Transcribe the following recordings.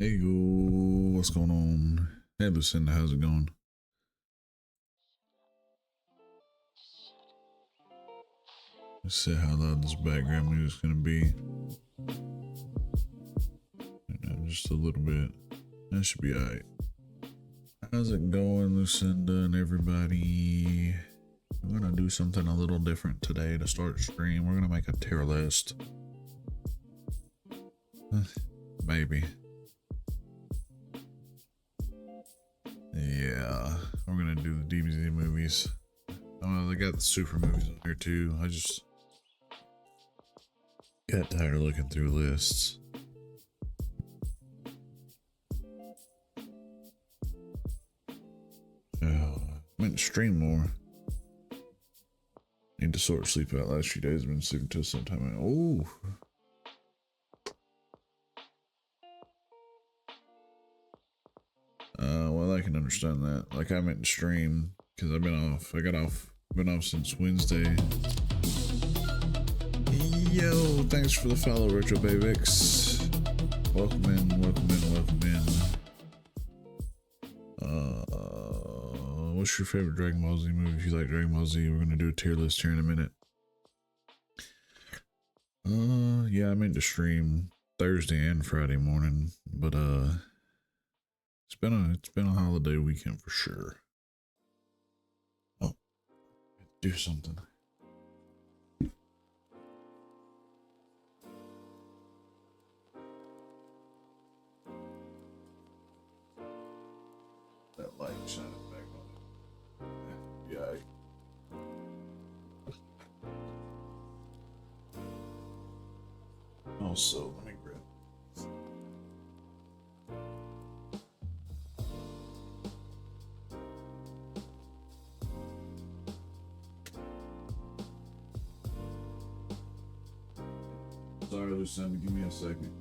Hey yo, what's going on? Hey Lucinda, how's it going? Let's see how loud this background music is gonna be. Just a little bit. That should be alright. How's it going, Lucinda and everybody? We're gonna do something a little different today to start stream. We're gonna make a tier list. Maybe. Yeah, we're gonna do the DBZ movies. Oh, they got the super movies on here too. I just got tired of looking through lists. Oh, I meant to stream more. Need to sort of sleep out. Last few days I've been sleeping till sometime. Oh. Well, I can understand that. Like, I meant to stream because I've been off. Been off since Wednesday. Yo, thanks for the follow, Retro Babix. Welcome in, welcome in, welcome in. What's your favorite Dragon Ball Z movie? If you like Dragon Ball Z, we're gonna do a tier list here in a minute. Yeah, I meant to stream Thursday and Friday morning, but it's been a holiday weekend for sure. Oh, do something. That light shining back on it. Yeah. Also, let me grab. Sorry, Lucinda, give me a second.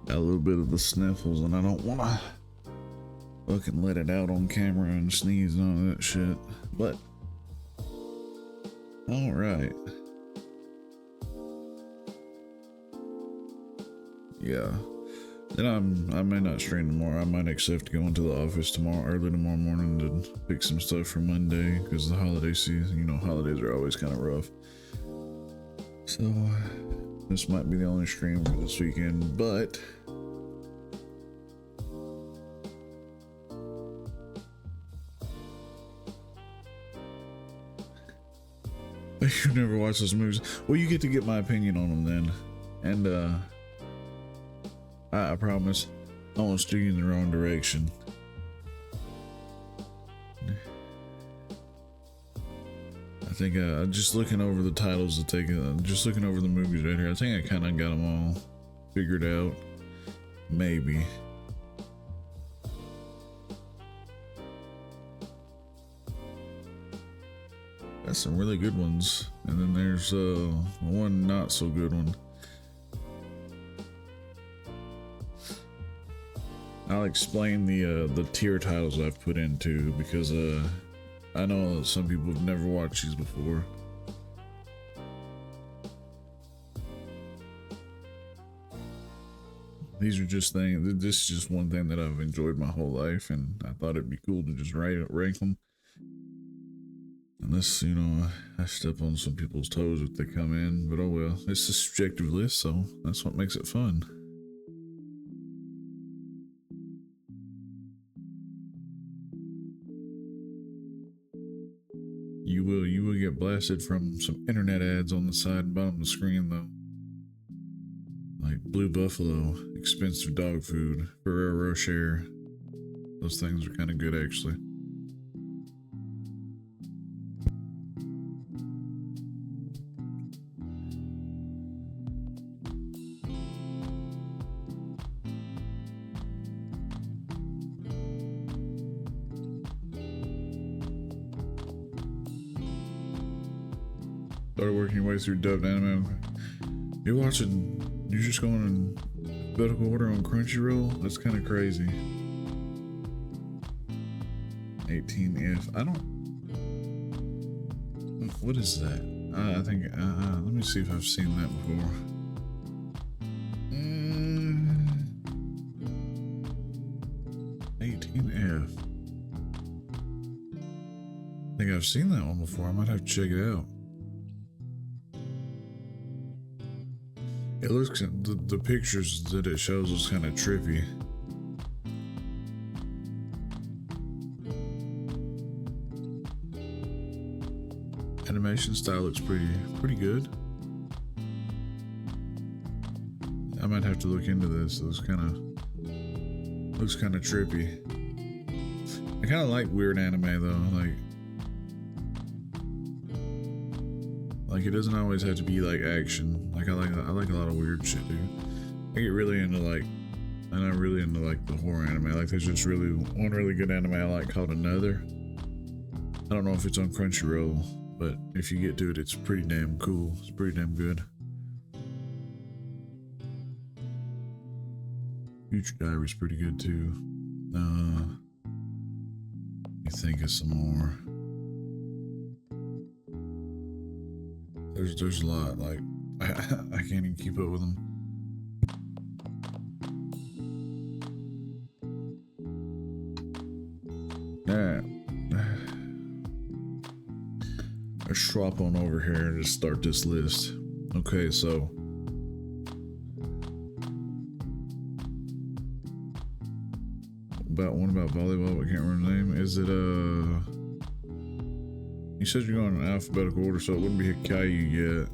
Got a little bit of the sniffles, and I don't want to fucking let it out on camera and sneeze and all that shit. But, all right. Yeah. Then I may not stream tomorrow. I might accept to go into the office early tomorrow morning to pick some stuff for Monday because the holiday season, you know, holidays are always kind of rough. So this might be the only stream for this weekend, but you never watched those movies. Well, you get to get my opinion on them then, and I promise I won't steer you in the wrong direction. I think just looking over the titles to take just looking over the movies right here, I think I kind of got them all figured out. Maybe. Got some really good ones, and then there's one not so good one. I'll explain the tier titles I've put into because I know some people have never watched these before. These are just things. This is just one thing that I've enjoyed my whole life, and I thought it'd be cool to just rank them. Unless, you know, I step on some people's toes if they come in, but oh well. It's a subjective list, so that's what makes it fun. You will get blasted from some internet ads on the side and bottom of the screen though. Like Blue Buffalo, expensive dog food, Ferrero Rocher. Those things are kind of good actually. Started working your way through dubbed anime. You're just going in alphabetical order on Crunchyroll? That's kind of crazy. 18F. I don't. What is that? I think, let me see if I've seen that before. 18F. I think I've seen that one before. I might have to check it out. It looks, the pictures that it shows is kind of trippy. Animation style looks pretty good. I might have to look into this. It looks kind of trippy. I kind of like weird anime though. Like it doesn't always have to be like action. Like I like a lot of weird shit, dude. I get really into I'm really into like the horror anime. Like there's just one really good anime I like called Another. I don't know if it's on Crunchyroll, but if you get to it, it's pretty damn cool. It's pretty damn good. Future Diary's pretty good too. You think of some more. There's a lot. Like I can't even keep up with them. Alright. Let's swap on over here and just start this list. Okay, so one about volleyball, I can't remember the name. Is it you said you're going in alphabetical order, so it wouldn't be Hikayu yet.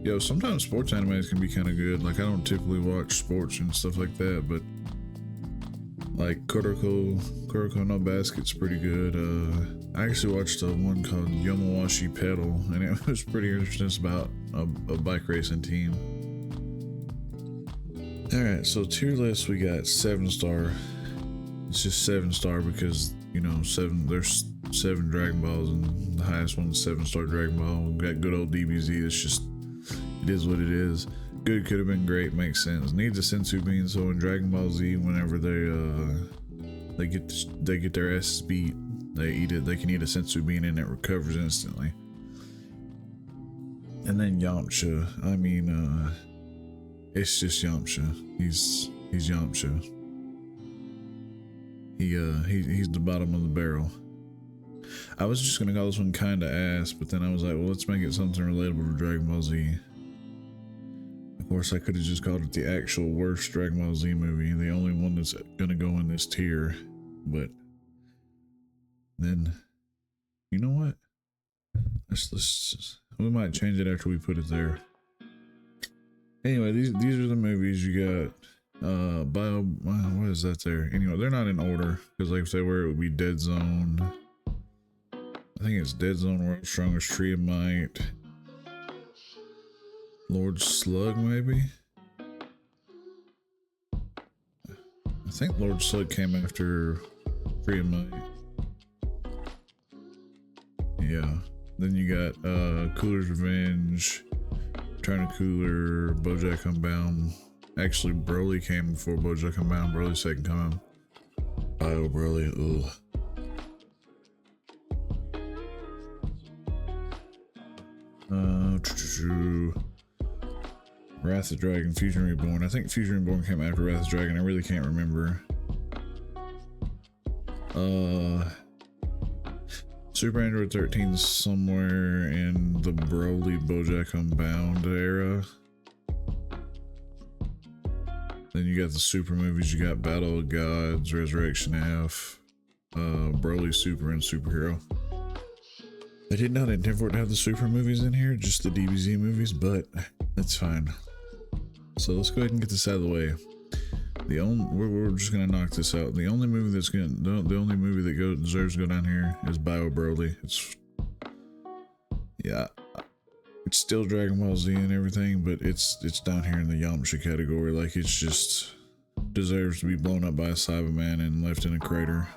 Yo, sometimes sports animes can be kind of good. Like I don't typically watch sports and stuff like that, but like Kuroko no Basket's pretty good. I actually watched one called Yomawashi Pedal, and it was pretty interesting. It's about a bike racing team. Alright, so tier list, we got 7-star. It's just 7-star because, you know, there's 7 Dragon Balls, and the highest one is 7-star Dragon Ball. We got good old DBZ. It's just, it is what it is. Good, could have been great, makes sense. Needs a sensu bean, so in Dragon Ball Z, whenever they get their asses beat, they eat it. They can eat a sensu bean and it recovers instantly. And then Yamcha, I mean, it's just Yamcha. He's Yamcha. He's the bottom of the barrel. I was just gonna call this one kinda ass, but then I was like, well, let's make it something relatable to Dragon Ball Z. Of course, I could have just called it the actual worst Dragon Ball Z movie, the only one that's gonna go in this tier. But then, you know what? We might change it after we put it there. Anyway, these are the movies you got. What is that there? Anyway, they're not in order because, like, if they were, it would be Dead Zone. I think it's Dead Zone, World's Strongest, Tree of Might, Lord Slug, maybe. I think Lord Slug came after Tree of Might. Yeah. Then you got Cooler's Revenge, Return of Cooler, BoJack Unbound. Actually, Broly came before BoJack Unbound. Broly's second coming. Bio Broly, ugh. Wrath of Dragon, Fusion Reborn. I think Fusion Reborn came after Wrath of Dragon. I really can't remember. Super Android 13 somewhere in the Broly BoJack Unbound era. Then you got the Super movies. You got Battle of Gods, Resurrection F, Broly Super, and Superhero. I did not intend for it to have the Super movies in here, just the DBZ movies, but that's fine. So let's go ahead and get this out of the way. We're just gonna knock this out. The only movie the only movie that deserves to go down here is Bio Broly. It's still Dragon Ball Z and everything, but it's down here in the Yamcha category. Like, it's just deserves to be blown up by a Cyberman and left in a crater.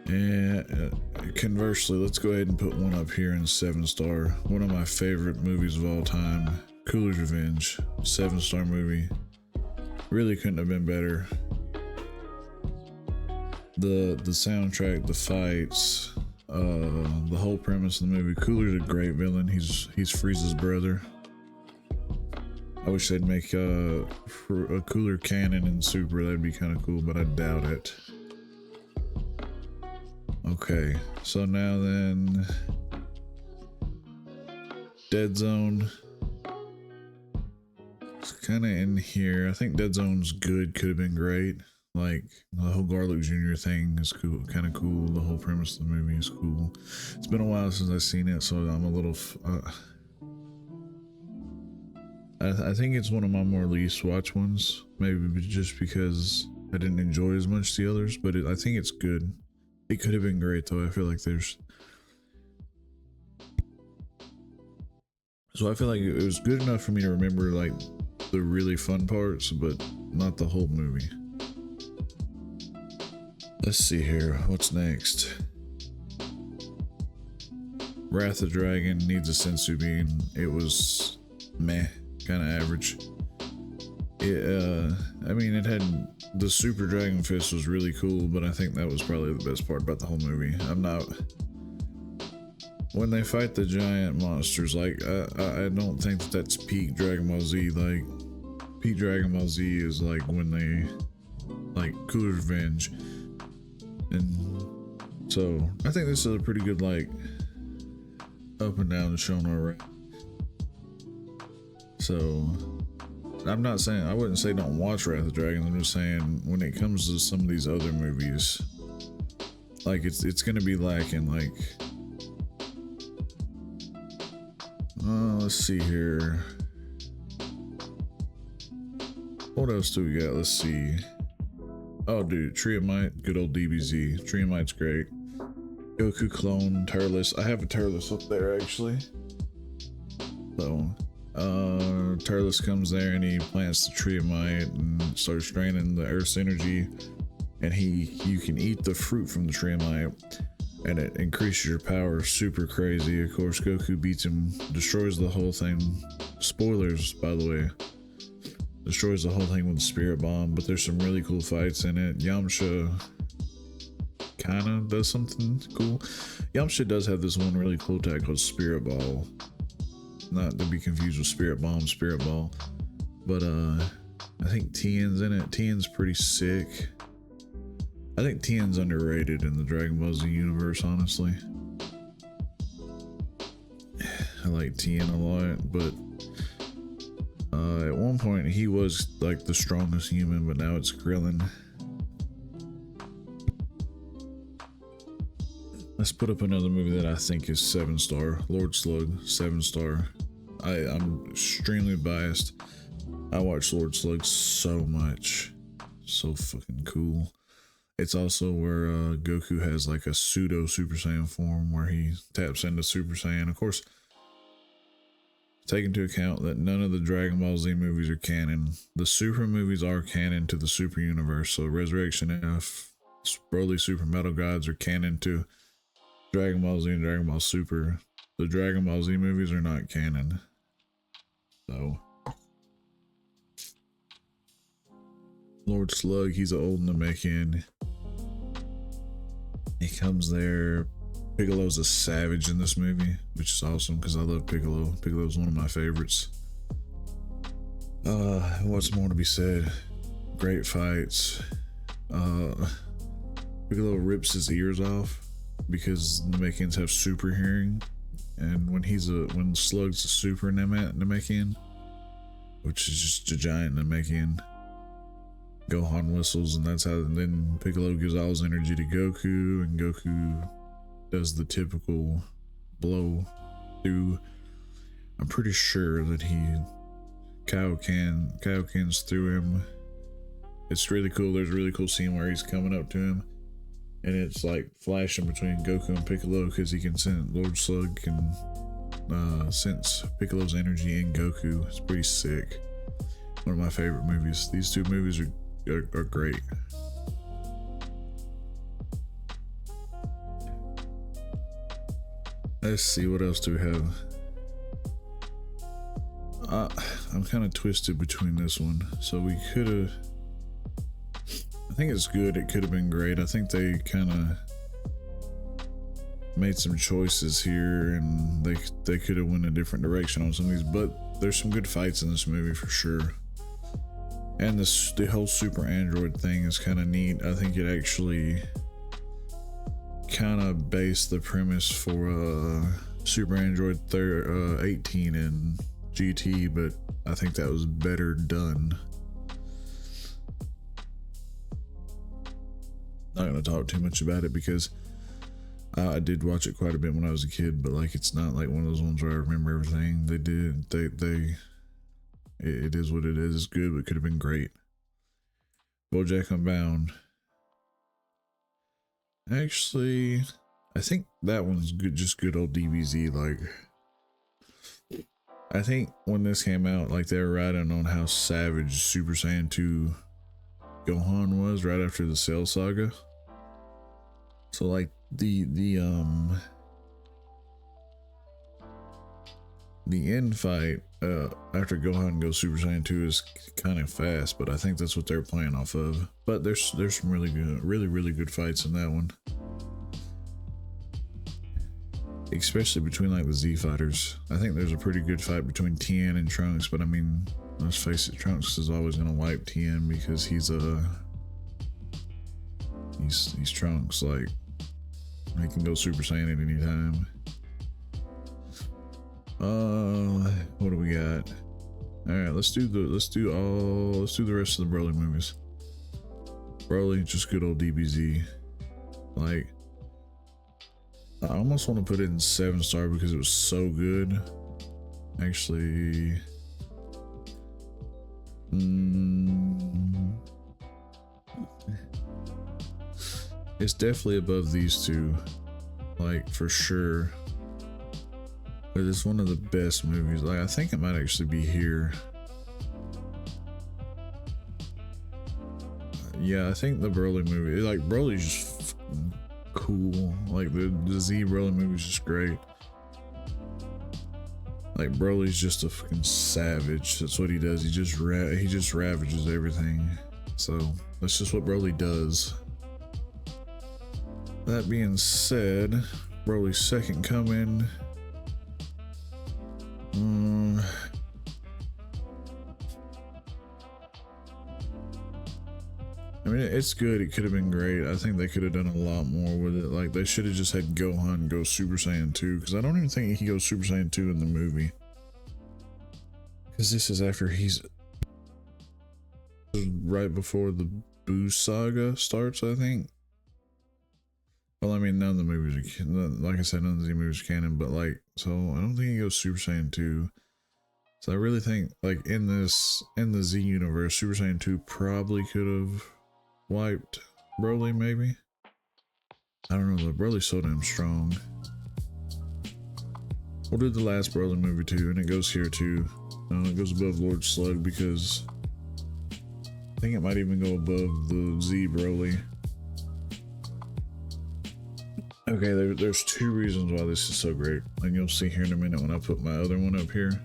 And conversely, let's go ahead and put one up here in 7-star. One of my favorite movies of all time, Cooler's Revenge, 7-star movie. Really couldn't have been better. the soundtrack, the fights, the whole premise of the movie. Cooler's a great villain. He's Frieza's brother. I wish they'd make a Cooler canon in Super. That'd be kind of cool, but I doubt it. Okay, so now then, Dead Zone. It's kind of in here. I think Dead Zone's good. Could have been great. Like the whole Garlic Jr. thing is cool, kind of cool. The whole premise of the movie is cool. It's been a while since I've seen it, so I'm a little. I think it's one of my more least watched ones. Maybe just because I didn't enjoy as much the others, but I think it's good. It could have been great though. I feel like there's. So I feel like it was good enough for me to remember like the really fun parts, but not the whole movie. Let's see here. What's next? Wrath of Dragon needs a sensu bean. It was meh, kind of average. I mean, it had the Super Dragon Fist was really cool, but I think that was probably the best part about the whole movie. When they fight the giant monsters, like I don't think that's peak Dragon Ball Z. Like peak Dragon Ball Z is like when they like Cooler's Revenge, and so I think this is a pretty good like up and down shonen right. So I'm not saying, I wouldn't say don't watch Wrath of Dragons. I'm just saying when it comes to some of these other movies, like it's gonna be lacking. Like, let's see here. What else do we got? Let's see. Oh, dude, Tree of Might, good old DBZ. Tree of Might's great. Goku clone, Turles. I have a Turles up there actually. So. Turles comes there and he plants the Tree of Might and starts draining the Earth's energy, and you can eat the fruit from the Tree of Might and it increases your power super crazy. Of course, Goku beats him, destroys the whole thing. Spoilers, by the way. Destroys the whole thing with the Spirit Bomb, but there's some really cool fights in it. Yamcha kinda does something cool. Yamcha does have this one really cool attack called Spirit Ball. Not to be confused with Spirit Bomb, Spirit Ball. But I think Tien's in it. Tien's pretty sick. I think Tien's underrated in the Dragon Ball Z universe, honestly. I like Tien a lot, but at one point he was like the strongest human, but now it's Krillin. Let's put up another movie that I think is 7-star. Lord Slug, 7-star. I'm extremely biased. I watch Lord Slug so much. So fucking cool. It's also where Goku has like a pseudo Super Saiyan form where he taps into Super Saiyan. Of course, take into account that none of the Dragon Ball Z movies are canon. The Super movies are canon to the Super universe. So Resurrection F, Broly Super Metal Gods are canon to Dragon Ball Z and Dragon Ball Super. The Dragon Ball Z movies are not canon. So Lord Slug, he's an old Namekian. He comes there. Piccolo's a savage in this movie, which is awesome because I love Piccolo. Piccolo's one of my favorites. What's more to be said? Great fights. Piccolo rips his ears off because Namekians have super hearing, and when Slug's a super Namekian, which is just a giant Namekian, Gohan whistles, and that's how then Piccolo gives all his energy to Goku, and Goku does the typical blow through. I'm pretty sure that he Kaioken's through him. It's really cool. There's a really cool scene where he's coming up to him, and it's like flashing between Goku and Piccolo because he can sense, Lord Slug can sense Piccolo's energy in Goku. It's pretty sick. One of my favorite movies. These two movies are great. Let's see, what else do we have? I'm kind of twisted between this one. So we could have, I think it's good. It could have been great. I think they kind of made some choices here, and they could have went a different direction on some of these. But there's some good fights in this movie for sure. And the whole super android thing is kind of neat. I think it actually kind of based the premise for Super Android 18 and GT, but I think that was better done. Not gonna talk too much about it because I did watch it quite a bit when I was a kid, but like it's not like one of those ones where I remember everything. It is what it is. It's good, but could have been great. BoJack Unbound. Actually, I think that one's good, just good old DBZ. Like, I think when this came out, like they were riding on how savage Super Saiyan 2 Gohan was right after the Cell Saga. So like the end fight after Gohan goes Super Saiyan 2 is kind of fast, but I think that's what they're playing off of. But there's some really good fights in that one, especially between like the Z fighters. I think there's a pretty good fight between Tien and Trunks, but I mean, let's face it, Trunks is always gonna wipe Tien because he's Trunks. Like, he can go Super Saiyan at any time. What do we got? All right, let's do the rest of the Broly movies. Broly, just good old DBZ. Like, I almost want to put it in 7-star because it was so good. Actually, it's definitely above these two, like for sure. But it's one of the best movies. Like, I think it might actually be here. Yeah, I think the Broly movie, like Broly's just cool. Like the Z Broly movie is just great. Like Broly's just a fucking savage. That's what he does. He just ravages everything. So that's just what Broly does. That being said, Broly's second coming. I mean, it's good. It could have been great. I think they could have done a lot more with it. Like, they should have just had Gohan go Super Saiyan 2, because I don't even think he goes Super Saiyan 2 in the movie. Because this is after he's right before the Boo Saga starts, I think. Well, I mean, none of the movies are, like I said, none of the movies are canon, but like, so I don't think he goes Super Saiyan 2. So I really think, like, in the Z universe, Super Saiyan 2 probably could have wiped Broly, maybe. I don't know, though. Broly's so damn strong. We'll do the last Broly movie too, and it goes here too. It goes above Lord Slug because I think it might even go above the Z Broly. Okay, there's two reasons why this is so great, and you'll see here in a minute when I put my other one up here.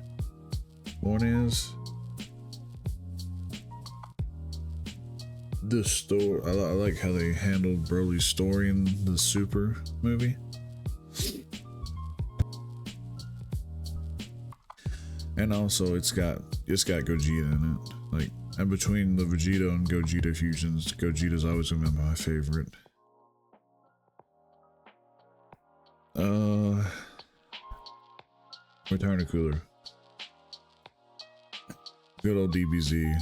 One is the story. I like how they handled Broly's story in the Super movie. And also it's got Gogeta in it. Like, and between the Vegeta and Gogeta fusions, Gogeta's always gonna be my favorite. Return to Cooler. Good old DBZ.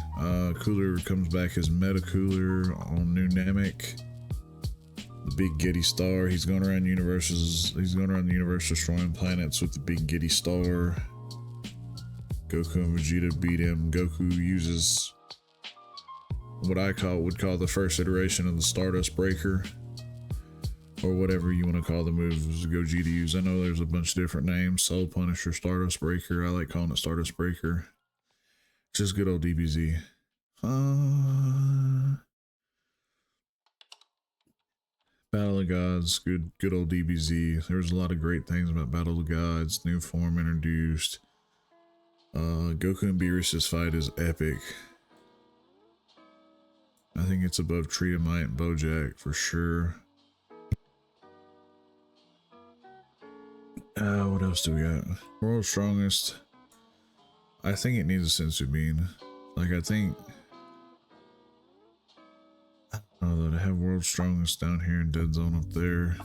Cooler comes back as Meta Cooler on New Namek. The Big Giddy Star. He's going around the universe destroying planets with the Big Giddy Star. Goku and Vegeta beat him. Goku uses what I would call the first iteration of the Stardust Breaker, or whatever you want to call the moves Gogeta use. I know there's a bunch of different names. Soul Punisher, Stardust Breaker. I like calling it Stardust Breaker. Just good old DBZ. Battle of Gods, good old DBZ. There was a lot of great things about Battle of Gods. New form introduced. Goku and Beerus's fight is epic. I think it's above Triamite and Bojack for sure. What else do we got? World's Strongest. I think it needs a sensu bean. Like, I think... I don't know, that I have World's Strongest down here and Dead Zone up there.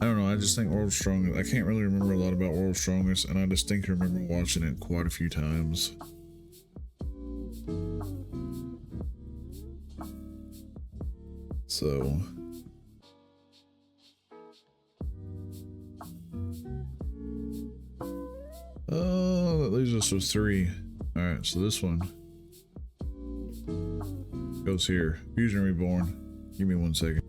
I don't know, I just think World's Strongest... I can't really remember a lot about World's Strongest, and I distinctly remember watching it quite a few times. So... oh, that leaves us with 3. Alright, so this one goes here. Fusion Reborn. Give me 1 second.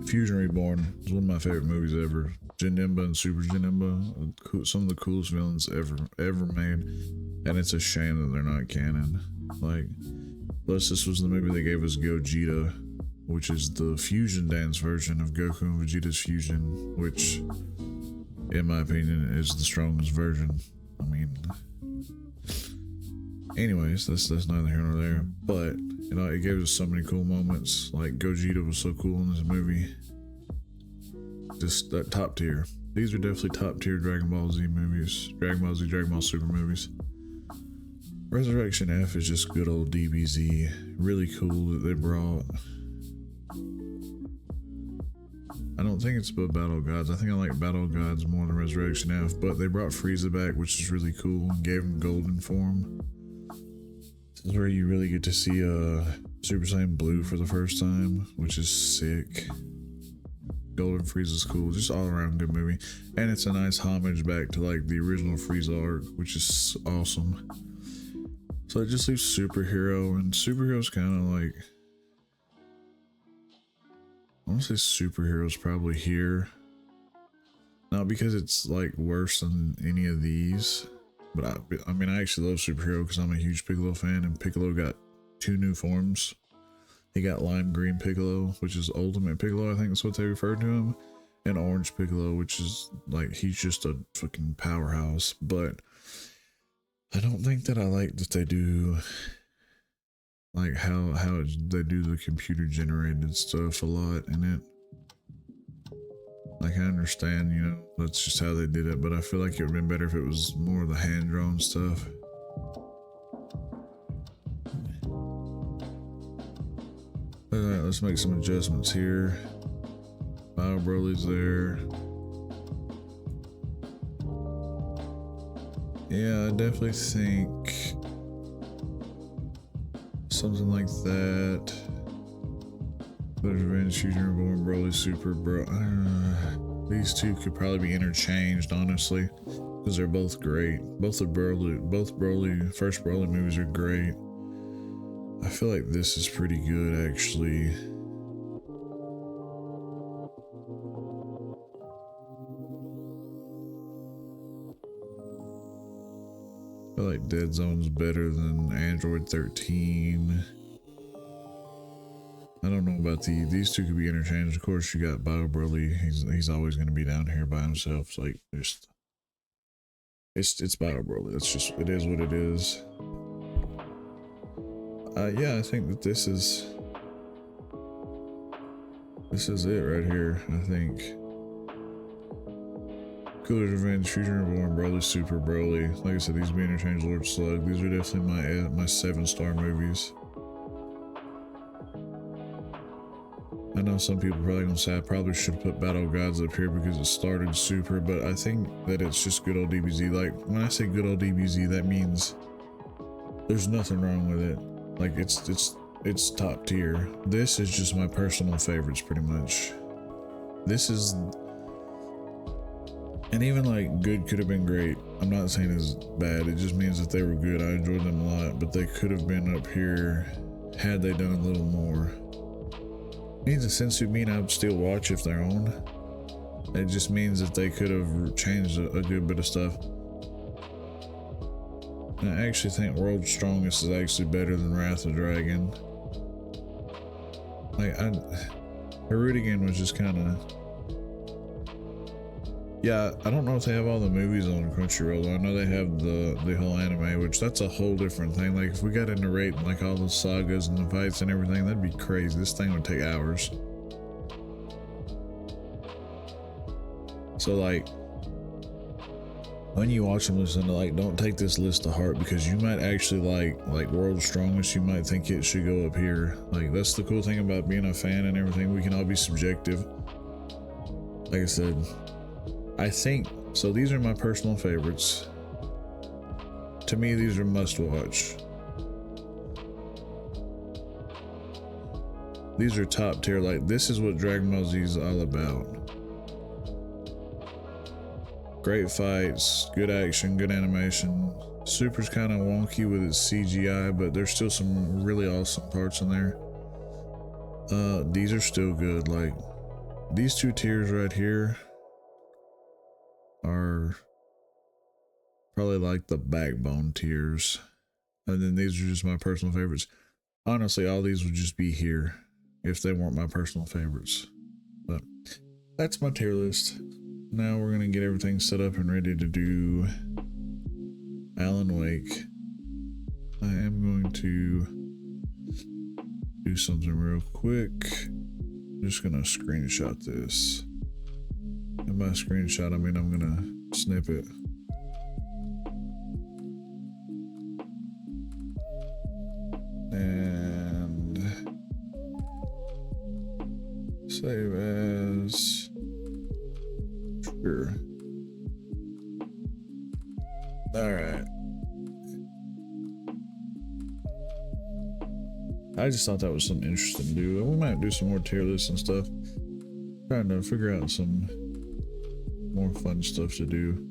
Fusion Reborn is one of my favorite movies ever. Janemba and Super Janemba, some of the coolest villains ever made, and it's a shame that they're not canon. Like, plus this was the movie that gave us Gogeta, which is the fusion dance version of Goku and Vegeta's fusion, which, in my opinion, is the strongest version. I mean, anyways, that's neither here nor there. But you know, it gave us so many cool moments. Like Gogeta was so cool in this movie. Just that top tier. These are definitely top tier Dragon Ball Z movies. Dragon Ball Z, Dragon Ball Super movies. Resurrection F is just good old DBZ. Really cool that they brought. I don't think it's about Battle Gods. I think I like Battle Gods more than Resurrection F, but they brought Frieza back, which is really cool, and gave him golden form. This is where you really get to see Super Saiyan Blue for the first time, which is sick. Golden Frieza's cool, just all around good movie. And it's a nice homage back to like the original Frieza arc, which is awesome. So it just leaves superhero, and superhero's kind of like, I want to say superhero's probably here. Not because it's like worse than any of these, but I mean I actually love superhero because I'm a huge Piccolo fan, and Piccolo got 2 new forms. He got Lime Green Piccolo, which is Ultimate Piccolo, I think that's what they referred to him, and Orange Piccolo, which is like, he's just a fucking powerhouse. But I don't think that I like that they do like how they do the computer generated stuff a lot in it. Like, I understand, you know, that's just how they did it, but I feel like it would have been better if it was more of the hand drawn stuff. Alright, let's make some adjustments here. Bio Broly's there. Yeah, I definitely think something like that. There's Revenge, Fusion Reborn, Broly, Super, bro. These two could probably be interchanged, honestly, because they're both great. Both first Broly movies are great. I feel like this is pretty good, actually. I feel like Dead Zone's better than Android 13. I don't know about these two could be interchanged. Of course, you got Bio Broly. He's always going to be down here by himself. It's like, it's Bio Broly. That's just, it is what it is. Yeah, I think that this is it right here. I think Cooler's Revenge, Fusion Reborn, Broly, Super Broly. Like I said, these be interchanged. Lord Slug. These are definitely my 7-star movies. I know some people are probably gonna say I probably should have put Battle Gods up here because it started Super, but I think that it's just good old DBZ. Like, when I say good old DBZ, that means there's nothing wrong with it. Like, it's top tier. This is just my personal favorites, pretty much. This is, and even like good could have been great. I'm not saying it's bad. It just means that they were good. I enjoyed them a lot, but they could have been up here had they done a little more. Needs a sensu bean I'd still watch if they're on. It just means that they could have changed a good bit of stuff. And I actually think World's Strongest is actually better than Wrath of Dragon. Like Herudigan was just kind of. Yeah, I don't know if they have all the movies on Crunchyroll. I know they have the whole anime, which that's a whole different thing. Like if we got into rating like all the sagas and the fights and everything, that'd be crazy. This thing would take hours. So like when you watch them, listen to like, don't take this list to heart because you might actually like World's Strongest. You might think it should go up here. Like that's the cool thing about being a fan and everything. We can all be subjective. Like I said. I think so. These are my personal favorites. To me, these are must watch. These are top tier. Like, this is what Dragon Ball Z is all about. Great fights, good action, good animation. Super's kind of wonky with its CGI, but there's still some really awesome parts in there. These are still good. Like, these two tiers right here are probably like the backbone tiers, and then these are just my personal favorites. Honestly, all these would just be here if they weren't my personal favorites. But that's my tier list. Now we're gonna get everything set up and ready to do Alan Wake. I am going to do something real quick. I'm just gonna screenshot this. And by screenshot, I mean I'm gonna snip it. And save as. Sure. Alright. I just thought that was something interesting to do. We might do some more tier lists and stuff. Trying to figure out some more fun stuff to do.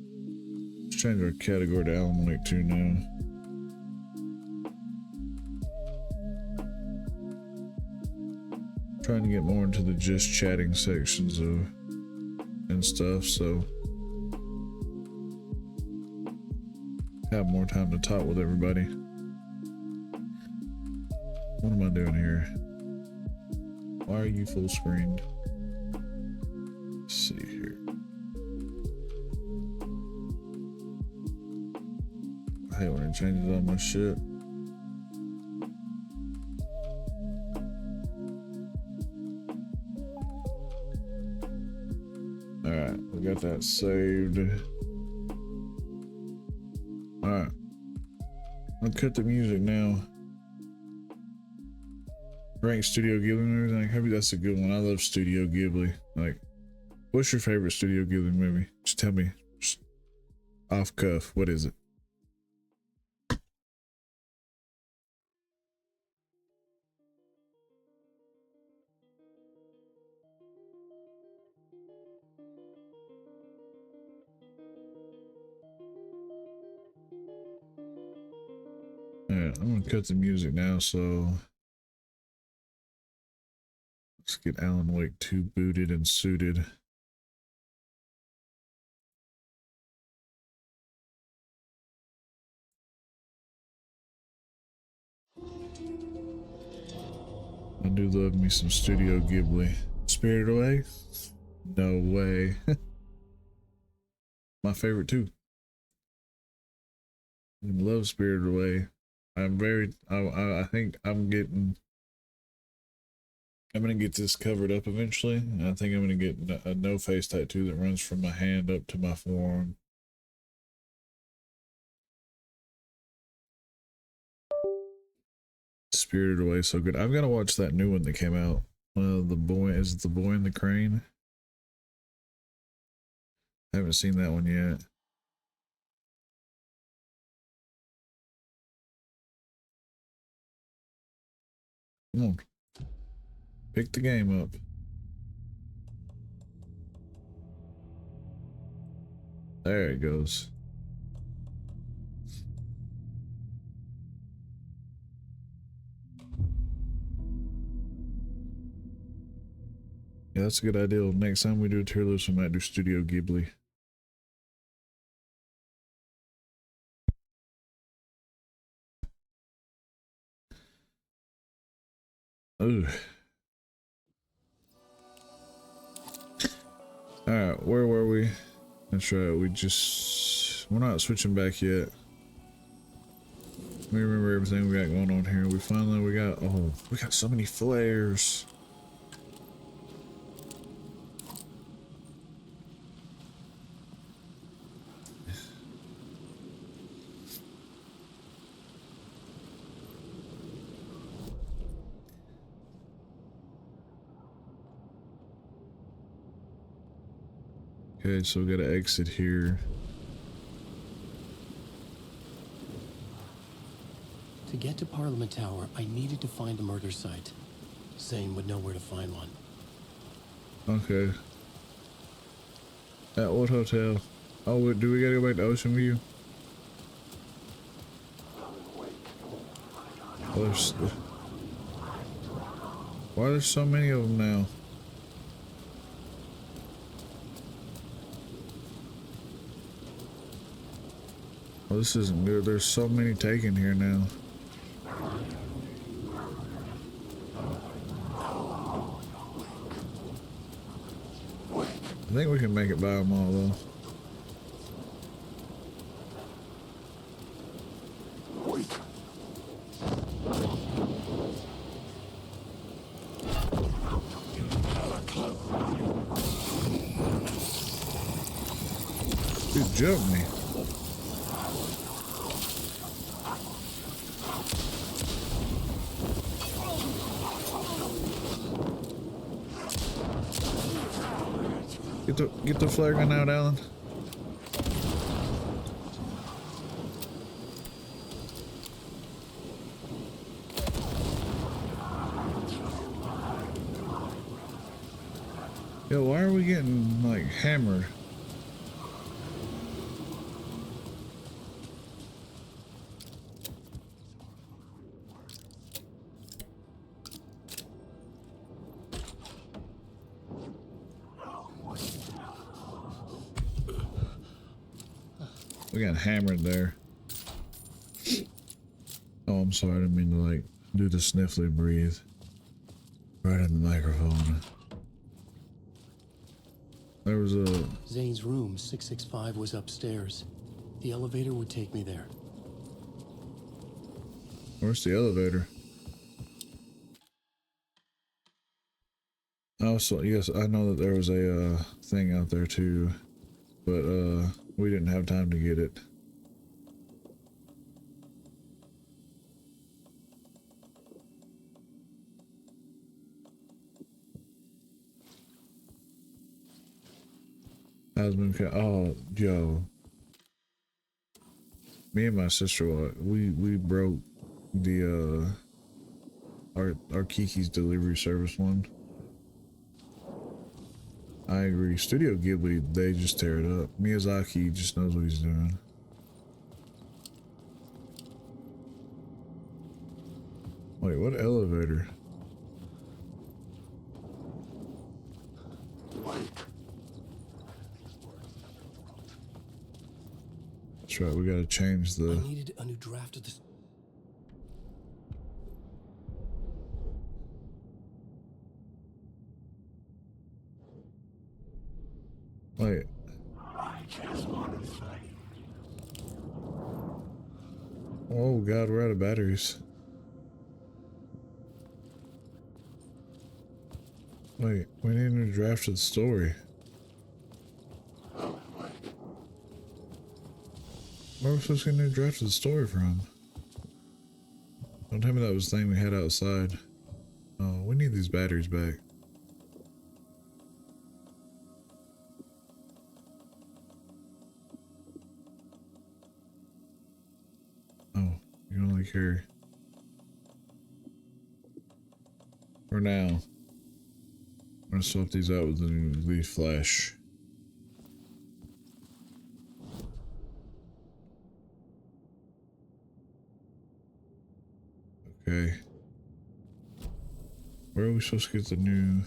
Let's change our category to Alan Wake 2 now. Trying to get more into the just chatting sections of and stuff, so have more time to talk with everybody. What am I doing here? Why are you full screened? Let's see here. I hate when it changes all my shit. Alright, we got that saved. Alright. I'll cut the music now. Rank Studio Ghibli and everything. Maybe that's a good one. I love Studio Ghibli. Like, what's your favorite Studio Ghibli movie? Just tell me. Just off cuff. What is it? Alright, I'm gonna cut the music now, so let's get Alan Wake 2 booted and suited. I do love me some Studio Ghibli. Spirited Away? No way. My favorite too. I love Spirited Away. I think I'm gonna get this covered up eventually. And I think I'm gonna get a no face tattoo that runs from my hand up to my forearm. Spirited Away, so good. I've got to watch that new one that came out. The boy, is it The Boy and the Crane? I haven't seen that one yet. Come on. Pick the game up. There it goes. Yeah, that's a good idea. Next time we do a tier list, we might do Studio Ghibli. Oh, Alright, where were we? That's right, we're not switching back yet. We remember everything we got going on here. We got so many flares. Okay, so we gotta exit here. To get to Parliament Tower, I needed to find a murder site. Zane would know where to find one. Okay. At what hotel? Oh, do we gotta go back to Ocean View? Why there's so many of them now? Well, this isn't good. There's so many taken here now. I think we can make it by them all though. Dude, jumped me. Get the flare gun out, Alan. Yo, why are we getting like hammered? We got hammered there. Oh, I'm sorry. I didn't mean to like do the sniffly breathe right in the microphone. There was a... Zane's room, 665, was upstairs. The elevator would take me there. Where's the elevator? Also, yes, I know that there was a thing out there too, but we didn't have time to get it. Oh, yo. Me and my sister, we broke the our Kiki's delivery service one. I agree. Studio Ghibli, they just tear it up. Miyazaki just knows what he's doing. Wait, what elevator? That's right, we gotta change the... I needed a new draft of this. Wait. Oh god, we're out of batteries. Wait, we need a new draft of the story. Where are we supposed to get a new draft of the story from? Don't tell me that was the thing we had outside. Oh, we need these batteries back. Oh, you only carry. For now, I'm gonna swap these out with the new Leaf Flash. Okay. Where are we supposed to get the new...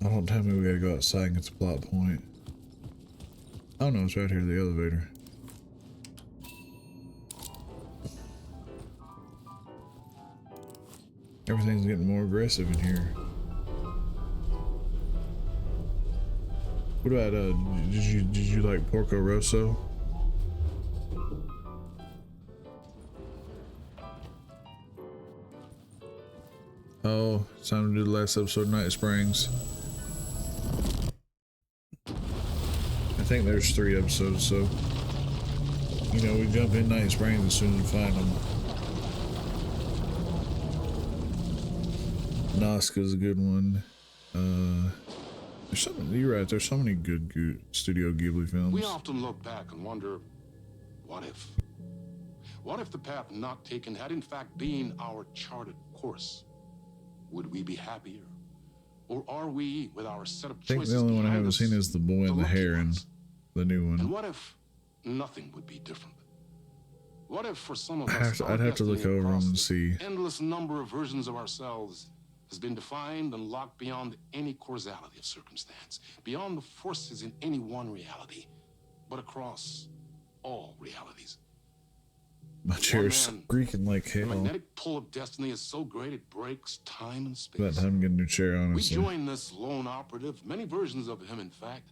Oh, don't tell me we gotta go outside and get the plot point. Oh no, it's right here, the elevator. Everything's getting more aggressive in here. What about did you like Porco Rosso? Oh, it's time to do the last episode of Night Springs. I think there's 3 episodes, so you know we jump in Night Springs as soon as we find them. Nazca's a good one. There's something, you're right, there's so many good Studio Ghibli films. We often look back and wonder, what if? What if the path not taken had in fact been our charted course? Would we be happier? Or are we, with our set of choices, I think the only one I haven't seen is The Boy and the Heron, the new one. And what if nothing would be different? What if for some of us, I'd have to look over them and see. Endless number of versions of ourselves has been defined and locked beyond any causality of circumstance, beyond the forces in any one reality, but across all realities. My chair's creaking like The hell. magnetic pull of destiny is so great it breaks time and space. About time to get a new chair, We honestly. join this lone operative, many versions of him in fact,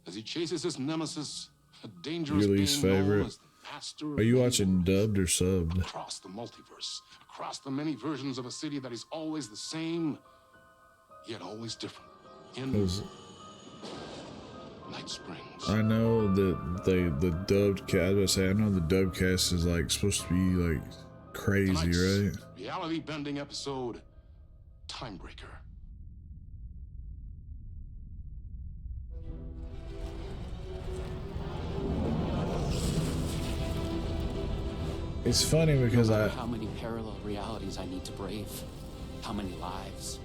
as he chases his nemesis, a dangerous Your least being known favorite? as the master of Are you many watching worlds. dubbed or subbed? Across the multiverse, across the many versions of a city that is always the same, yet always different. In 'Cause Night Springs. I know that the dubbed cast. I was about to say, I know the dubbed cast is like supposed to be like crazy, Tonight's right? reality-bending episode, Timebreaker. It's funny because No matter how many parallel realities I need to brave, how many lives,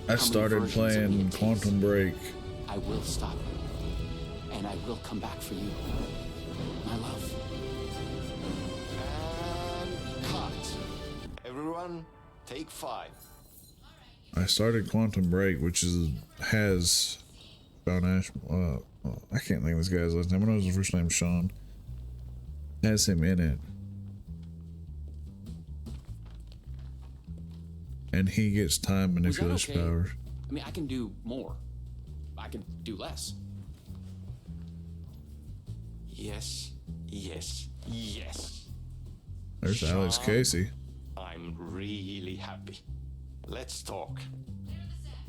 I started versions of me playing it takes. Quantum Break. I will stop you, and I will come back for you, my love. And cut. Everyone, take 5. I started Quantum Break, which has Sean Ash. I can't think of this guy's last name. I know his first name's Sean. Has him in it, and he gets time Was that manipulation okay? powers. I mean, I can do more. I can do less. Yes, yes, yes. There's Alex Sean. Casey. I'm really happy. Let's talk.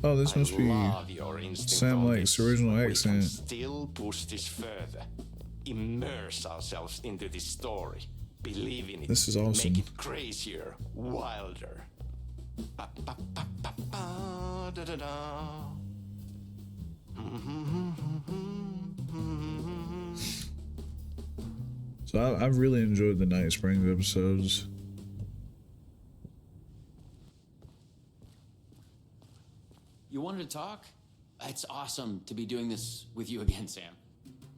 Oh, this must be love your instinct Sam on Lake's this. original We can accent. still push this further. Immerse ourselves into this story. Believe in it. This is awesome. Make it crazier, wilder. Ba, ba, ba, ba, ba, da, da, da. So I've really enjoyed the Night Springs episodes. You wanted to talk? It's awesome to be doing this with you again, Sam.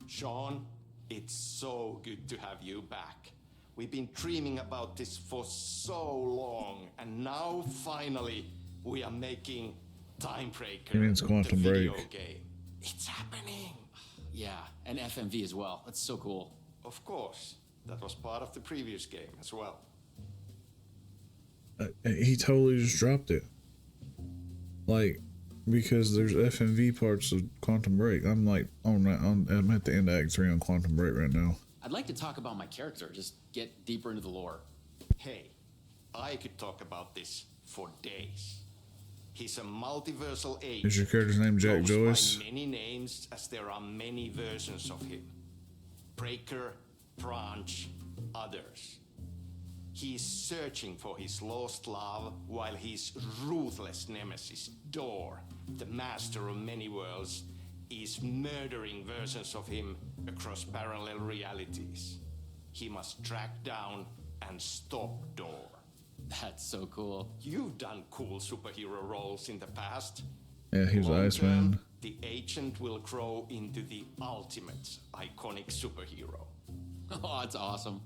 Sean, it's so good to have you back. We've been dreaming about this for so long, and now finally we are making Timebreaker. He means Quantum the video Break. game. It's happening. Yeah, and FMV as well. That's so cool. Of course, that was part of the previous game as well. He totally just dropped it. Like, because there's FMV parts of Quantum Break. I'm like, I'm at the end of Act 3 on Quantum Break right now. I'd like to talk about my character, just get deeper into the lore. Hey, I could talk about this for days. He's a multiversal agent. Is your character's name Jack Goes Joyce? by many names, as there are many versions of him. Breaker, Branch, others. He is searching for his lost love while his ruthless nemesis, Door, the master of many worlds, is murdering versions of him across parallel realities. He must track down and stop Door. That's so cool. You've done cool superhero roles in the past. Yeah, he was Long Iceman. term, the agent will grow into the ultimate iconic superhero. Oh, that's awesome.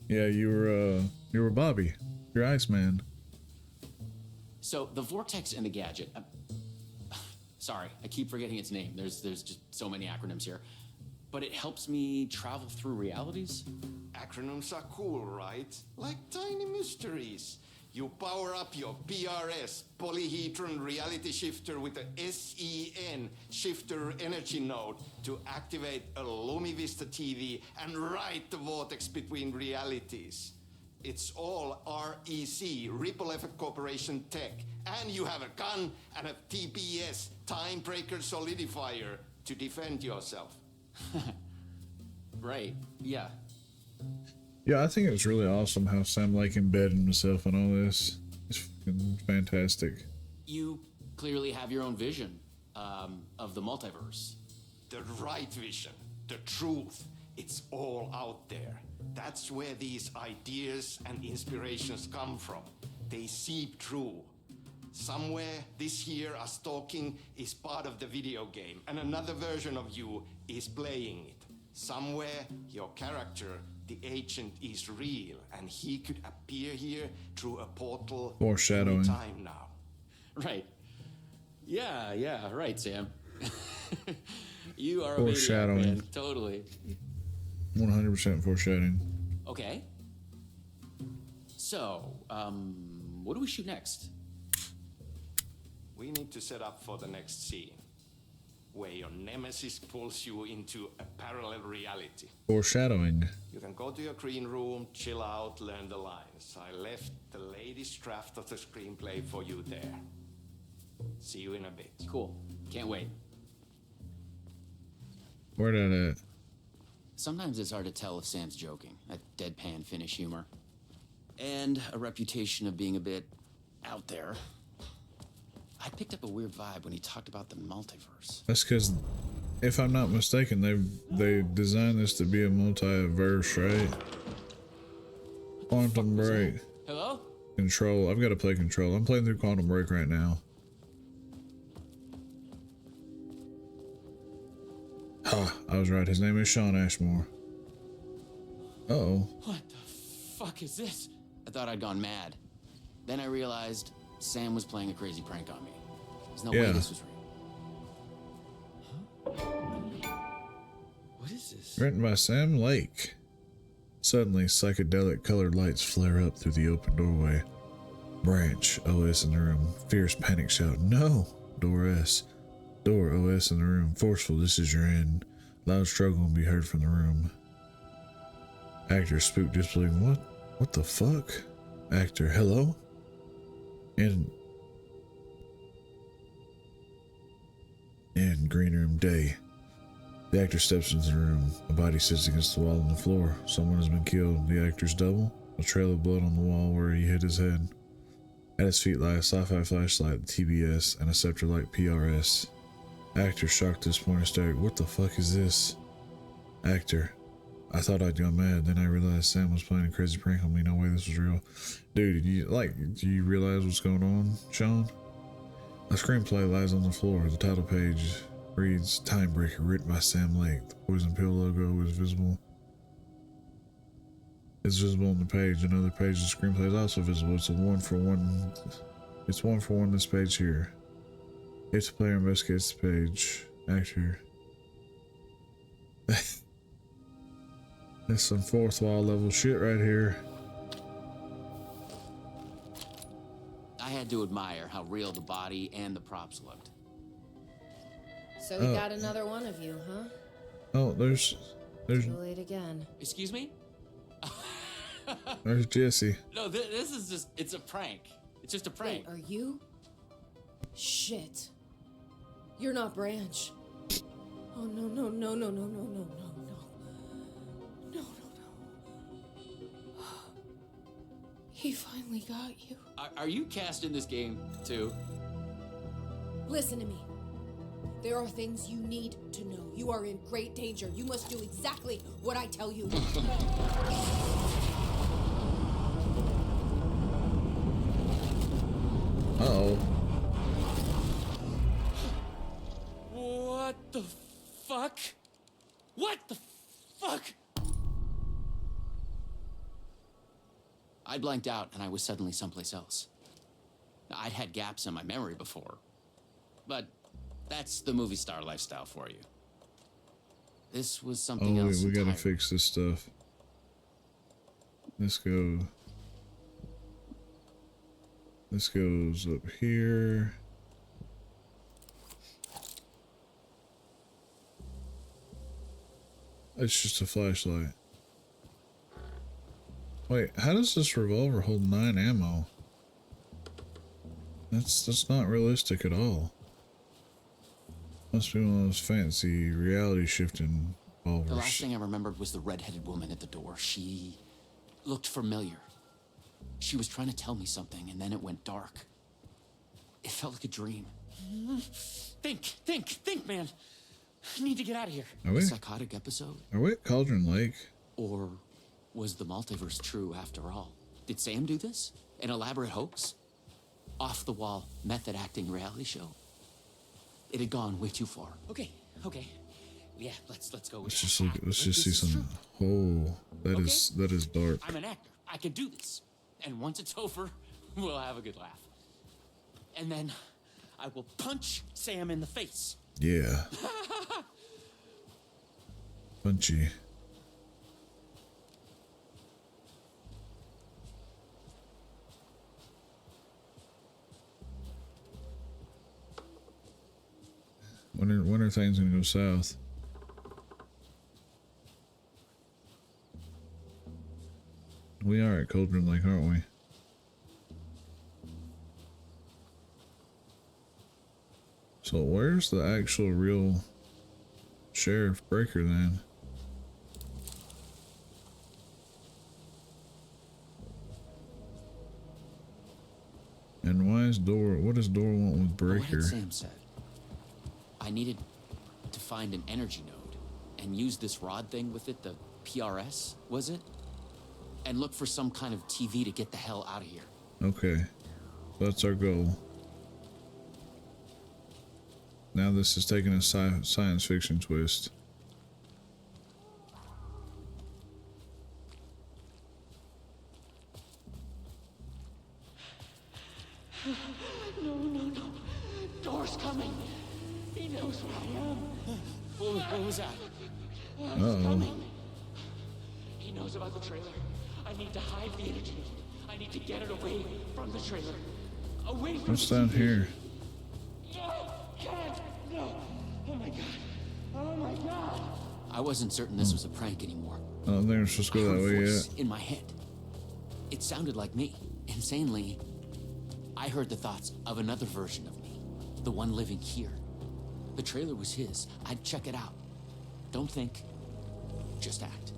Yeah, you were Bobby. You're Iceman. So the vortex and the gadget. Sorry, I keep forgetting its name. There's just so many acronyms here. But it helps me travel through realities. Acronyms are cool, right? Like tiny mysteries. You power up your PRS, polyhedron reality shifter, with a SEN shifter energy node to activate a LumiVista TV and ride the vortex between realities. It's all REC, Ripple Effect Corporation tech. And you have a gun and a TPS, Time Breaker Solidifier, to defend yourself. Right, yeah. Yeah, I think it's really awesome how Sam Lake embedded himself in all this. It's fucking fantastic. You clearly have your own vision of the multiverse. The right vision, the truth, it's all out there. That's where these ideas and inspirations come from. They seep through. Somewhere this here, us talking, is part of the video game, and another version of you is playing it. Somewhere your character, the agent, is real, and he could appear here through a portal Foreshadowing. anytime now. Right. Yeah, right, Sam. You are a Foreshadowing. maniac, man. Totally. 100% foreshadowing. Okay. So, what do we shoot next? We need to set up for the next scene, where your nemesis pulls you into a parallel reality. Foreshadowing. You can go to your green room, chill out, learn the lines. I left the latest draft of the screenplay for you there. See you in a bit. Cool. Can't wait. Where that at? Sometimes it's hard to tell if Sam's joking. That deadpan Finnish humor. And a reputation of being a bit out there. I picked up a weird vibe when he talked about the multiverse. That's because, if I'm not mistaken, they designed this to be a multiverse, right? Quantum Break. Hello? Control. I've got to play Control. I'm playing through Quantum Break right now. Ha! I was right. His name is Sean Ashmore. Uh-oh. What the fuck is this? I thought I'd gone mad. Then I realized Sam was playing a crazy prank on me. There's no way Yeah. this was real. Huh? What is this? Written by Sam Lake. Suddenly, psychedelic colored lights flare up through the open doorway. Branch, OS in the room. Fierce panic shout, no! Door S. Door, OS in the room. Forceful, this is your end. Loud struggle can be heard from the room. Actor, spook, disbelieving, what? What the fuck? Actor, hello? In green room, day. The actor steps into the room. A body sits against the wall on the floor. Someone has been killed. The actor's double. A trail of blood on the wall where he hit his head. At his feet lie a sci-fi flashlight, TBS, and a scepter-like PRS. Actor, shocked to this point, stared. What the fuck is this? Actor, I thought I'd gone mad. Then I realized Sam was playing a crazy prank on me. No way this was real. Dude, do you realize what's going on, Sean? A screenplay lies on the floor. The title page reads, Time Breaker, written by Sam Lake. The poison pill logo is visible. It's visible on the page. Another page of the screenplay is also visible. It's a one-for-one. It's one-for-one this page here. If the player investigates the page, actor. That's some fourth wall level shit right here. I had to admire how real the body and the props looked. So we got another one of you, huh? Oh, there's Too late again. Excuse me? there's Jesse. No, this is just, it's a prank. It's just a prank. Wait, are you? Shit. You're not Branch. Oh, no, no, no, no, no, no, no, no, no. No, no, no. He finally got you. Are you cast in this game, too? Listen to me. There are things you need to know. You are in great danger. You must do exactly what I tell you. Uh-oh. What the fuck? What the fuck? I blanked out and I was suddenly someplace else. I'd had gaps in my memory before, but that's the movie star lifestyle for you. This was something Oh, else. we gotta entirely. fix this stuff. Let's go. This goes up here. It's just a flashlight. Wait, how does this revolver hold 9 ammo? That's not realistic at all. Must be one of those fancy reality shifting revolvers. The last thing I remembered was the red-headed woman at the door. She looked familiar. She was trying to tell me something, and then it went dark. It felt like a dream. Think, man. I need to get out of here. Are we? A psychotic episode? Are we at Cauldron Lake? Or was the multiverse true after all? Did Sam do this? An elaborate hoax? Off-the-wall, method-acting reality show? It had gone way too far. Okay. Yeah, let's go. Let's just look. Let's just see some. Oh, that is dark. I'm an actor. I can do this. And once it's over, we'll have a good laugh. And then I will punch Sam in the face. Yeah. Punchy. When are things gonna go south? We are at Cauldron Lake, aren't we? So where's the actual real Sheriff Breaker then? And why is what does Door want with Breaker? What had Sam said? I needed to find an energy node and use this rod thing with it, the PRS, was it? And look for some kind of TV to get the hell out of here. Okay, that's our goal. Now this is taking a science fiction twist. No. Door's coming. He knows where I am. What was that? He's coming. He knows about the trailer. I need to hide the energy. I need to get it away from the trailer. Away from What's down here? No! Can't! No! Oh my god! Oh my god! I wasn't certain this was a prank anymore. I don't think we're supposed to go that way voice yet. in my head. It sounded like me. Insanely, I heard the thoughts of another version of me. The one living here. The trailer was his. I'd check it out. Don't think. Just act.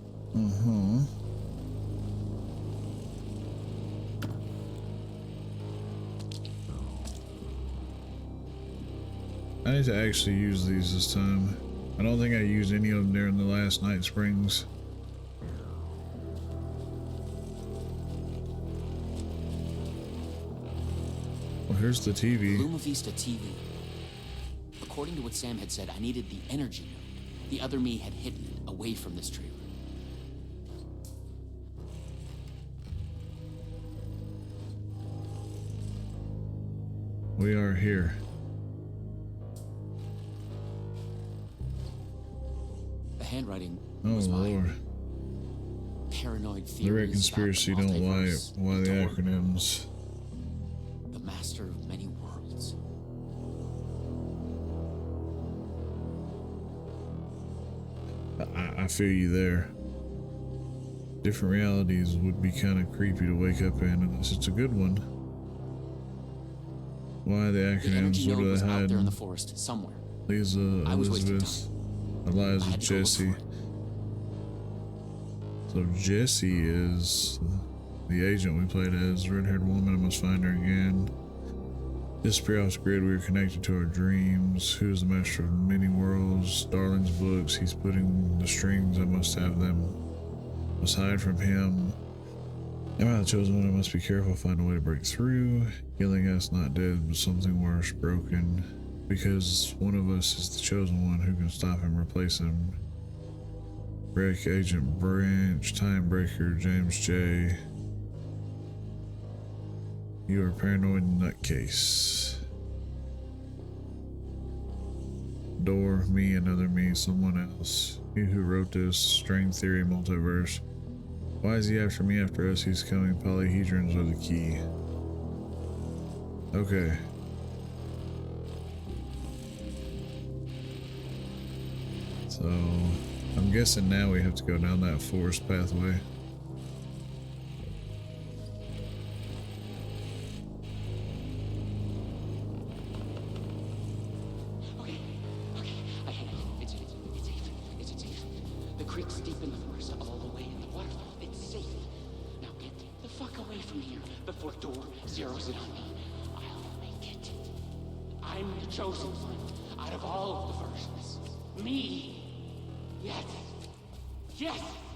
I need to actually use these this time. I don't think I used any of them during the last Night Springs. Well, here's the TV. Luma Vista TV. According to what Sam had said, I needed the energy node. The other me had hidden it away from this trailer. We are here. The handwriting Oh was mine. Lord. Paranoid The theories Red Conspiracy about the don't lie. multiverse, Why the door, acronyms? the master of many worlds. I feel you there. Different realities would be kind of creepy to wake up in unless it's a good one. Why the The acronyms? energy What node do was they out hide? there in the forest somewhere. Lisa, I was wasting Elizabeth, I Eliza, had to go look Jesse. for it. So Jesse is the agent we played as. Red-haired woman. I must find her again. Disappear off the grid. We are connected to our dreams. Who is the master of many worlds? Darling's books. He's putting the strings. I must have them. Must hide from him. Am I the chosen one? I must be careful. Find a way to break through. Killing us, not dead, but something worse, broken. Because one of us is the chosen one. Who can stop him, replace him? Break Agent Branch, Time Breaker, James J. You are a paranoid nutcase. Door, me, another me, someone else. You who wrote this, string theory, multiverse. Why is he after me, after us? He's coming. Polyhedrons are the key. Okay. So, I'm guessing now we have to go down that forest pathway. Okay, I had it. It's safe. The creek's deep in the forest, all the way in the waterfall. It's safe. Now get the fuck away from here before Door zeroes it on me. I'll make it. I'm the chosen one out of all of the versions. Me. Yes.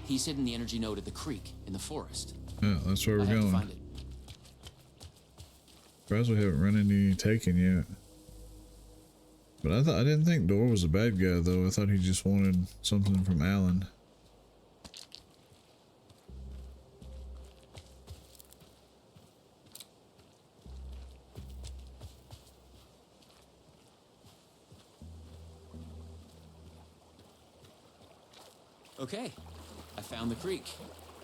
He's hidden the energy node at the creek in the forest. Yeah, that's where we're I have to going. find it. Surprised we haven't run any taken yet. But I didn't think Door was a bad guy though. I thought he just wanted something from Alan. Okay, I found the creek.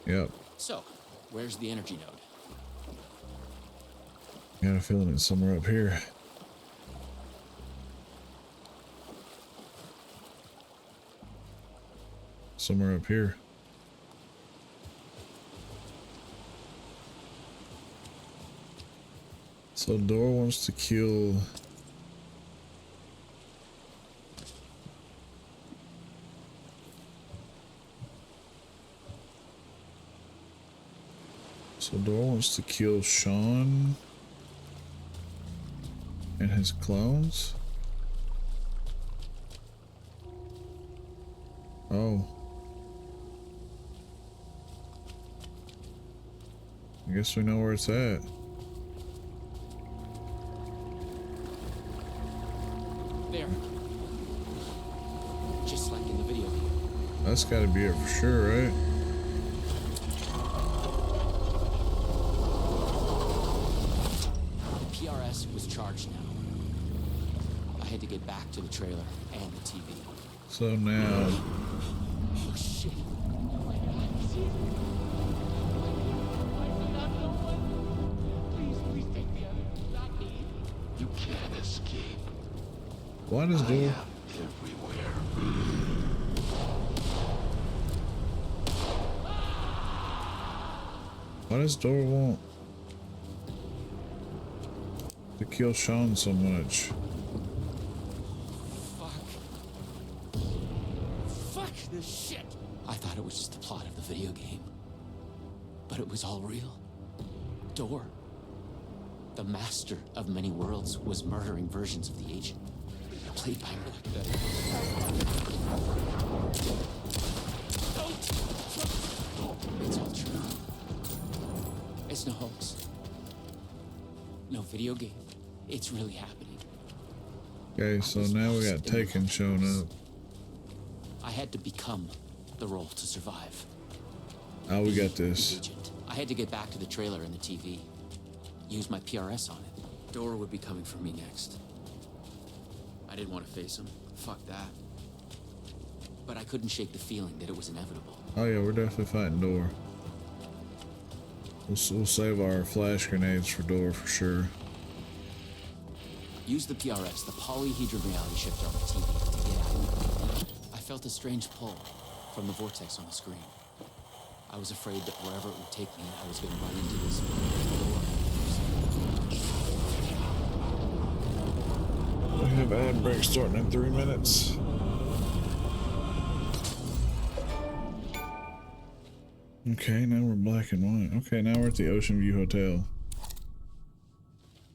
Yep. So, where's the energy node? Got a feeling it's somewhere up here. Somewhere up here. So Door wants to kill... So Door wants to kill Sean and his clones. Oh. I guess we know where it's at. There. Just like in the video. That's gotta be it for sure, right? PRS was charged now. I had to get back to the trailer and the TV. So now... Oh shit. Oh my god. Please take me out. Not me. You can't escape. Why does I Door... am everywhere. Why does Door want to kill Sean so much? Fuck this shit. I thought it was just the plot of the video game. But it was all real. Door, the master of many worlds, was murdering versions of the agent. Played by Black. It's all true. It's no hoax. No video game. It's really happening. Okay, so now we got Taken showing up. I had to become the role to survive. Oh, we got The this. agent. I had to get back to the trailer and the TV. Use my PRS on it. Dora would be coming for me next. I didn't want to face him. Fuck that. But I couldn't shake the feeling that it was inevitable. Oh yeah, we're definitely fighting Door. We'll save our flash grenades for Door for sure. Use the PRS, the polyhedron reality shifter on the TV, to get out. I felt a strange pull from the vortex on the screen. I was afraid that wherever it would take me, I was going to run into this door. We have ad break starting in 3 minutes. Okay, now we're black and white. Okay, now we're at the Ocean View Hotel.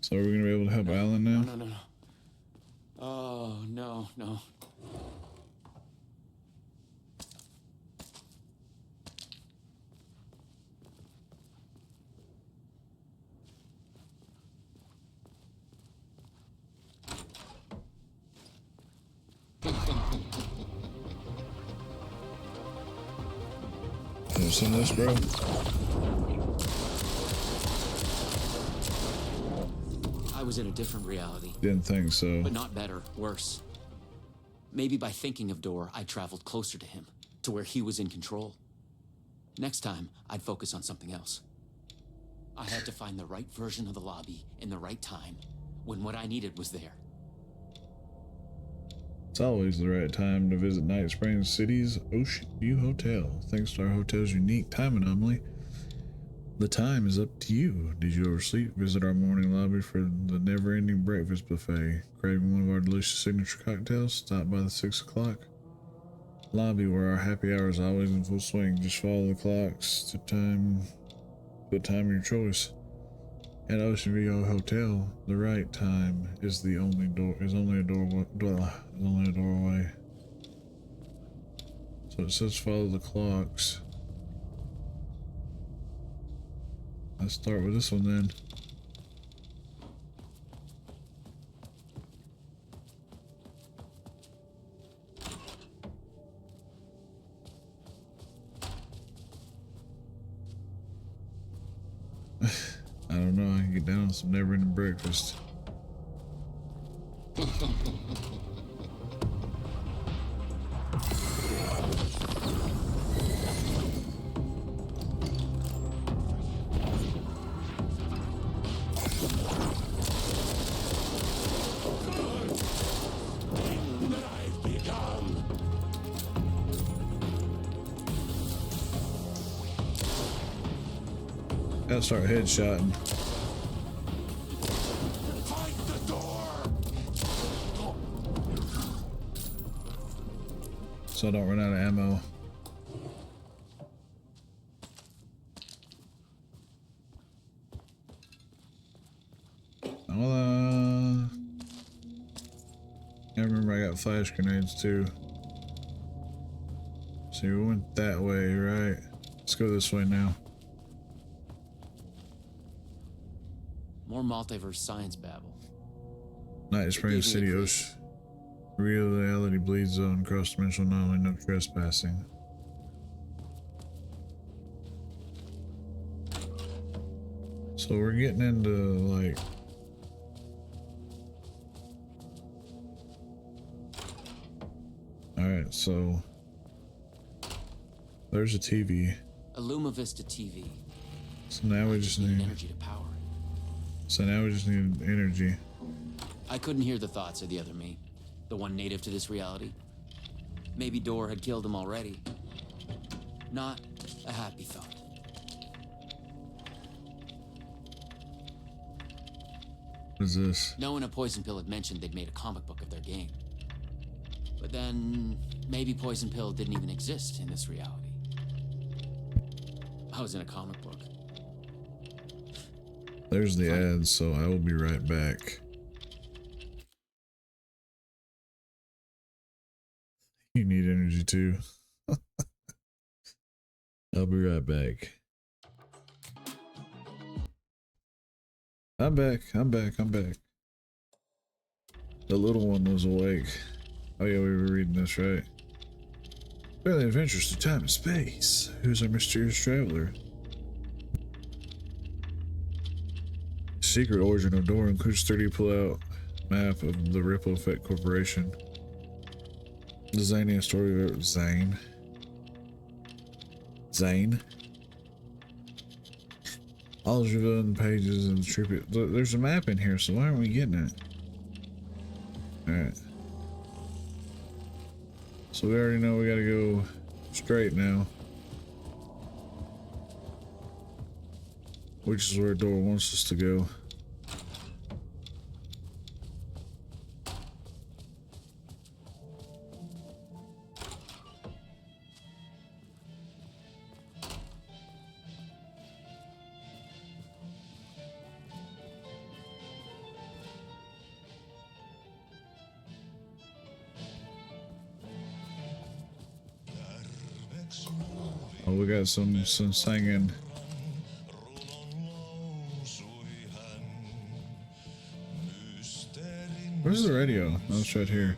So are we gonna be able to help Alan now? No. Oh, no. Can you send this, bro? I was in a different reality. Didn't think so. But not better, worse. Maybe by thinking of Door, I traveled closer to him, to where he was in control. Next time, I'd focus on something else. I had to find the right version of the lobby in the right time, when what I needed was there. It's always the right time to visit Night Springs City's Ocean View Hotel. Thanks to our hotel's unique time anomaly, the time is up to you. Did you oversleep? Visit our morning lobby for the never-ending breakfast buffet. Craving one of our delicious signature cocktails? Stop by the 6 o'clock lobby where our happy hour is always in full swing. Just follow the clocks to the time of your choice. At Ocean View Hotel, the right time is only a doorway. So it says follow the clocks. Let's start with this one then. I don't know, I can get down on some never-ending breakfast. Gotta start headshotting. Fight the door! So I don't run out of ammo. I remember I got flash grenades too. So we went that way, right? Let's go this way now. More multiverse science babble. Night Springs City Ocean. Reality bleed zone. Cross-dimensional anomaly. No trespassing. So we're getting into like... Alright, so... There's a TV. A Lumavista TV. So now we just need... energy to power. So now we just need energy. I couldn't hear the thoughts of the other me, the one native to this reality. Maybe Door had killed him already. Not a happy thought. What is this? Knowing a Poison Pill had mentioned they'd made a comic book of their game. But then, maybe Poison Pill didn't even exist in this reality. I was in a comic book. There's the ad, so I will be right back. You need energy too. I'll be right back. I'm back. The little one was awake. Oh yeah, we were reading this, right? Fairly adventures through time and space. Who's our mysterious traveler? Secret origin of Door includes 3D pull-out map of the Ripple Effect Corporation. The zaniest story of Zane. All the revealed pages and the tribute. There's a map in here, so why aren't we getting it? Alright. So we already know we gotta go straight now. Which is where Door wants us to go. Oh, we got some singing. Where's the radio? Oh, it's right here.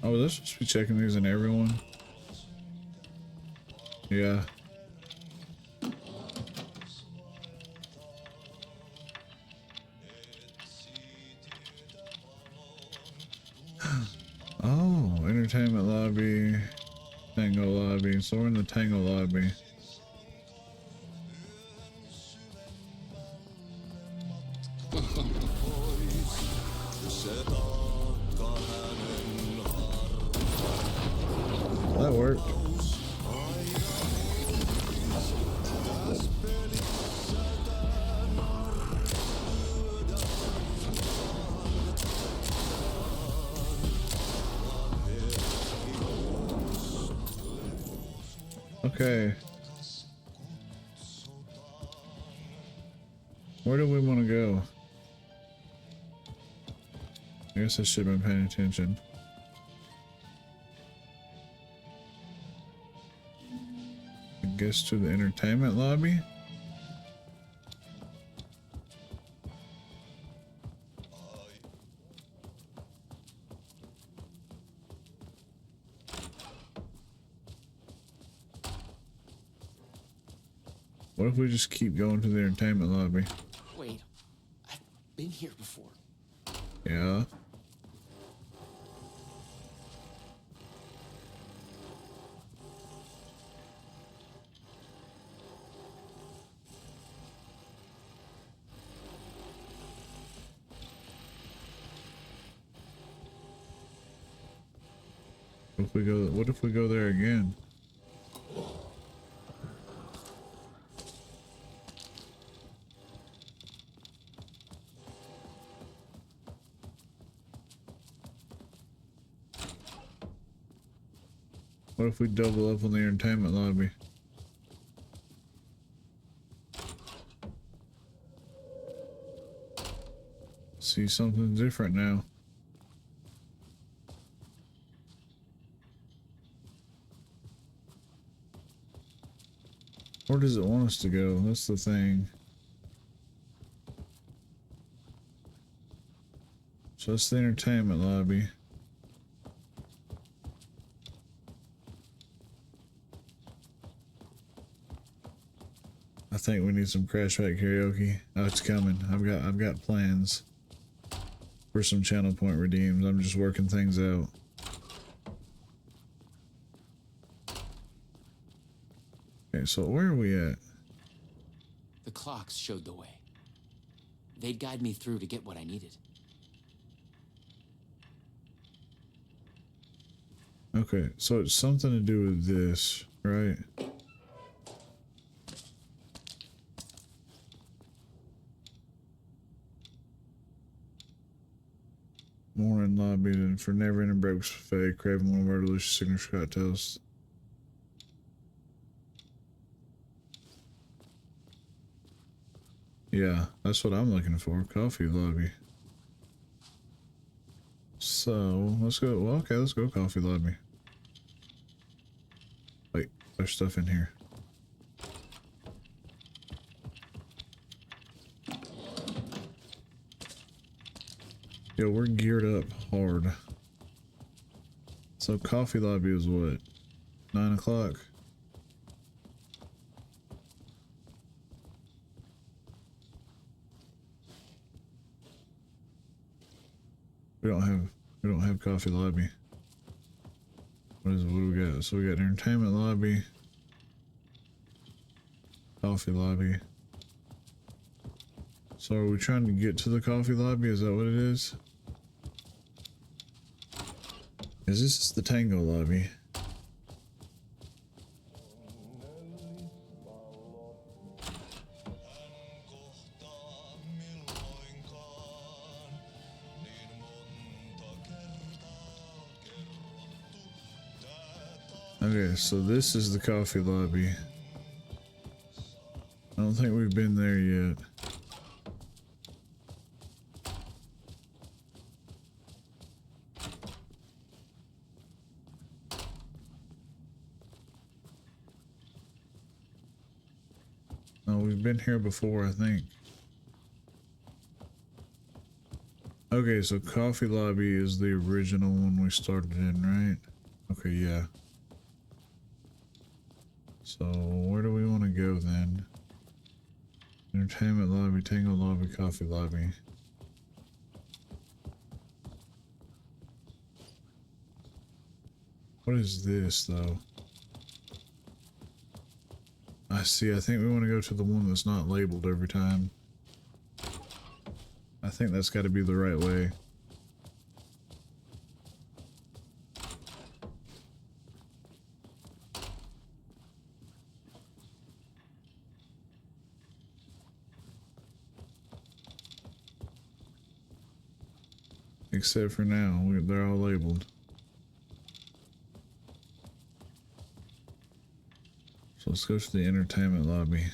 Oh, they're supposed to be checking these in everyone. Yeah. Oh, entertainment lobby. Tango lobby. So we're in the Tango lobby. That worked. Okay. Where do we want to go? I guess I should have been paying attention. I guess to the entertainment lobby? What if we just keep going to the entertainment lobby? Wait, I've been here before. Yeah. What if we go there again? What if we double up on the entertainment lobby? See something different now. Where does it want us to go? That's the thing. So that's the entertainment lobby. I think we need some Crashback karaoke. Oh, it's coming. I've got plans for some channel point redeems. I'm just working things out. Okay, so where are we at? The clocks showed the way. They'd guide me through to get what I needed. Okay, so it's something to do with this, right? Morning lobby and for never ending breakfast buffet, craving one of our delicious signature cocktails. Yeah, that's what I'm looking for. Coffee lobby. So let's go. Well, okay, let's go coffee lobby. Wait, there's stuff in here. Yo, we're geared up hard. So coffee lobby is what? 9 o'clock? We don't have coffee lobby. What do we got? So we got entertainment lobby. Coffee lobby. So are we trying to get to the coffee lobby? Is that what it is? Is this the Tango lobby? Okay, so this is the coffee lobby. I don't think we've been there yet. No, we've been here before, I think. Okay, so coffee lobby is the original one we started in, right? Okay, yeah. So where do we want to go then? Entertainment lobby, Tango lobby, coffee lobby. What is this though? I see. I think we want to go to the one that's not labeled every time. I think that's got to be the right way. Except for now, they're all labeled. So let's go to the entertainment lobby.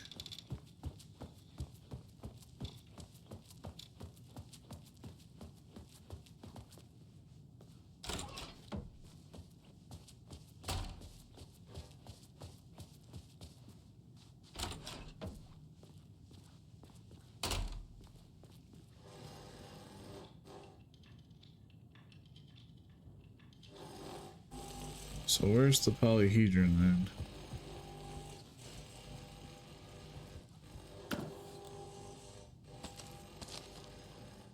So where's the polyhedron then?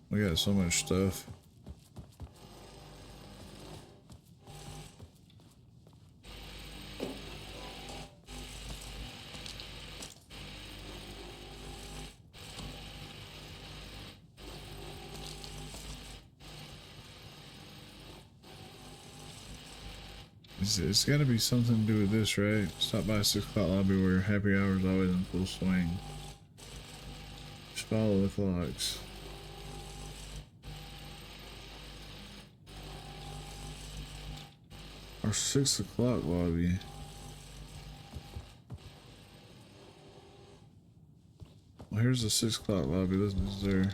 We got so much stuff. It's got to be something to do with this, right? Stop by 6 o'clock lobby where happy hour is always in full swing. Just follow the clocks. Our 6 o'clock lobby. Well, here's the 6 o'clock lobby. This is there.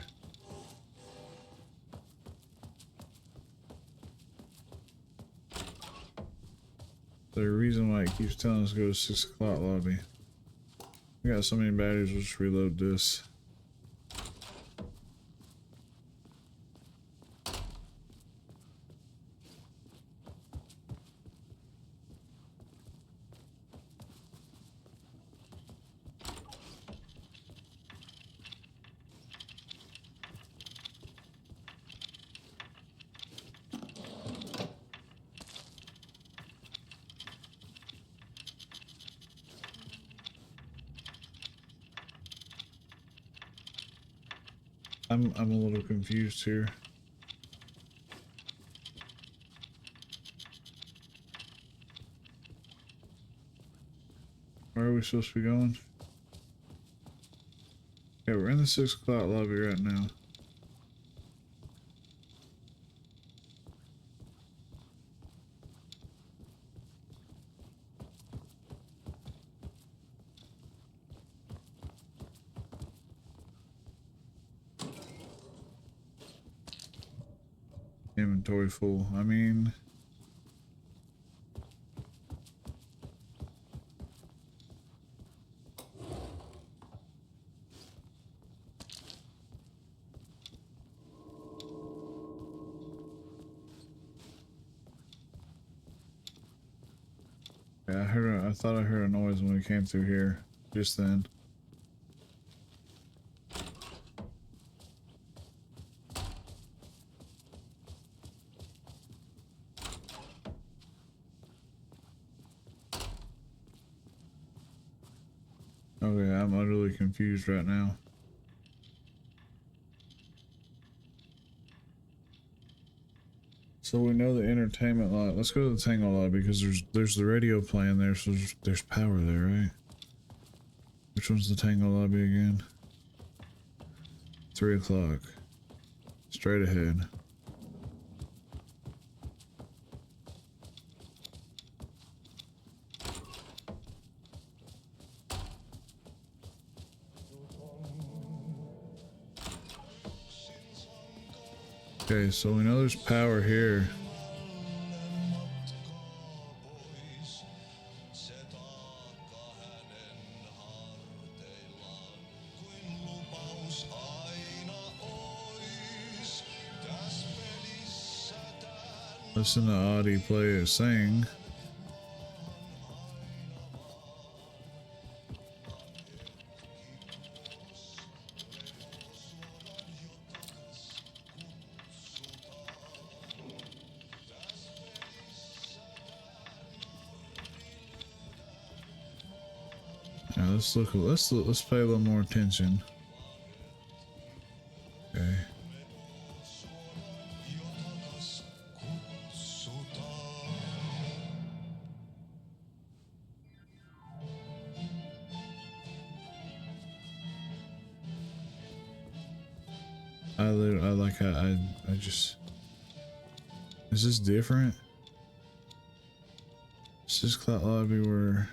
There's a reason why it keeps telling us to go to 6 o'clock lobby. We got so many batteries, we'll just reload this. I'm a little confused here. Where are we supposed to be going? Yeah, we're in the 6 o'clock lobby right now. Inventory full. I mean, yeah, I thought I heard a noise when we came through here just then. Okay, I'm utterly confused right now. So we know the entertainment lot. Let's go to the Tango lot because there's the radio playing there, so there's power there, right? Which one's the Tango lobby again? 3 o'clock. Straight ahead. Okay, so we know there's power here. Listen to Audie play it sing. Now let's look. Let's pay a little more attention. Okay. I like how I just. Is this different? Is this Clout Lobby where?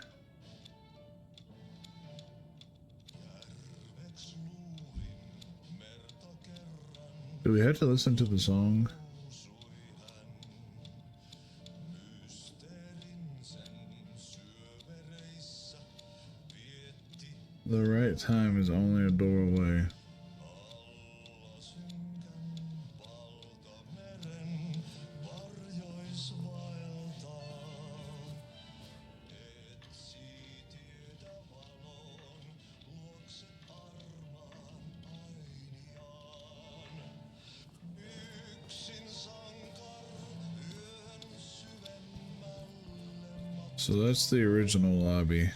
Do we have to listen to the song? The right time is only a door away. So that's the original lobby.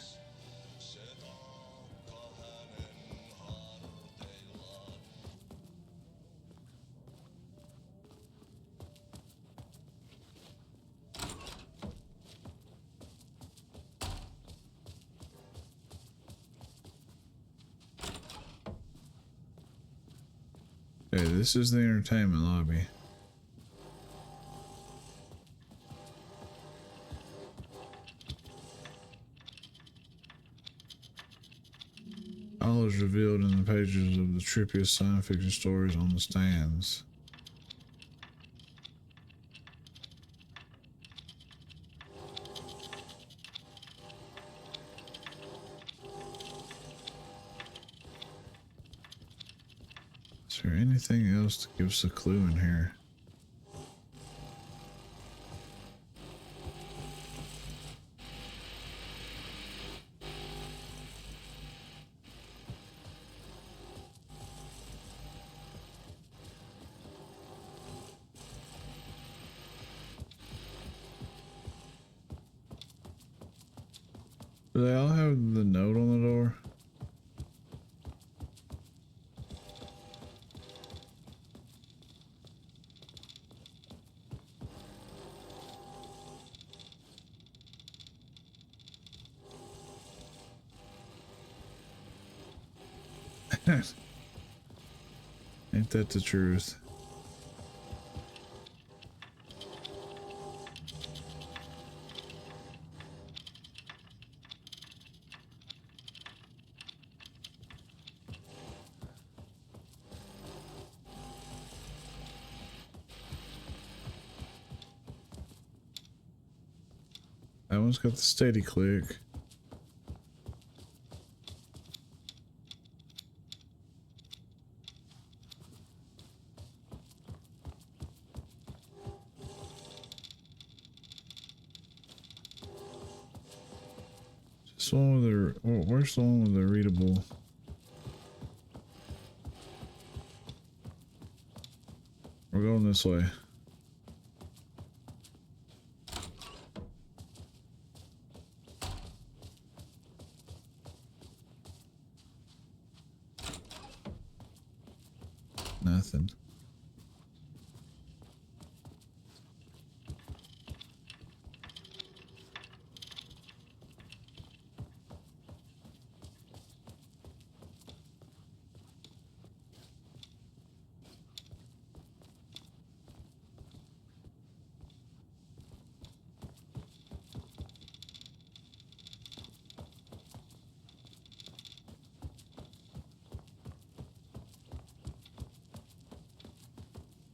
Okay, this is the entertainment lobby. All is revealed in the pages of the trippiest science fiction stories on the stands. Is there anything else to give us a clue in here? Do they all have the note on the door? Ain't that the truth? That one's got the steady click. This one with the, oh, where's the one with the readable? We're going this way. Nothing.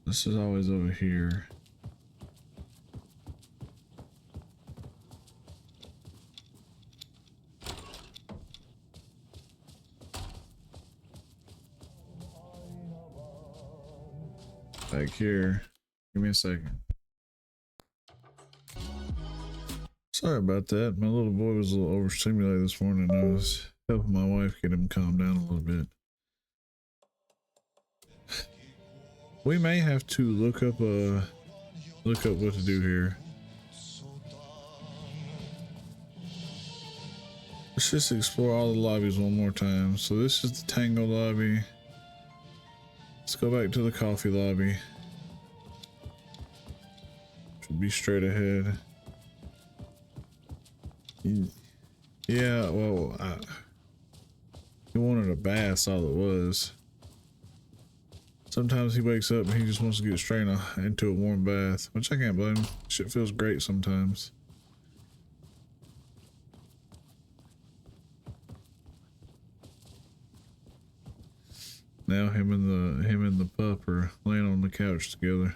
This is always over here. Back here. Give me a second. Sorry about that. My little boy was a little overstimulated this morning. I was helping my wife get him calmed down a little bit. We may have to look up what to do here. Let's just explore all the lobbies one more time. So this is the Tango lobby. Let's go back to the coffee lobby. Should be straight ahead. Yeah, well, he wanted a bath, that's all it was. Sometimes he wakes up and he just wants to get straight into a warm bath, which I can't blame him. Shit feels great sometimes. Now him and the pup are laying on the couch together.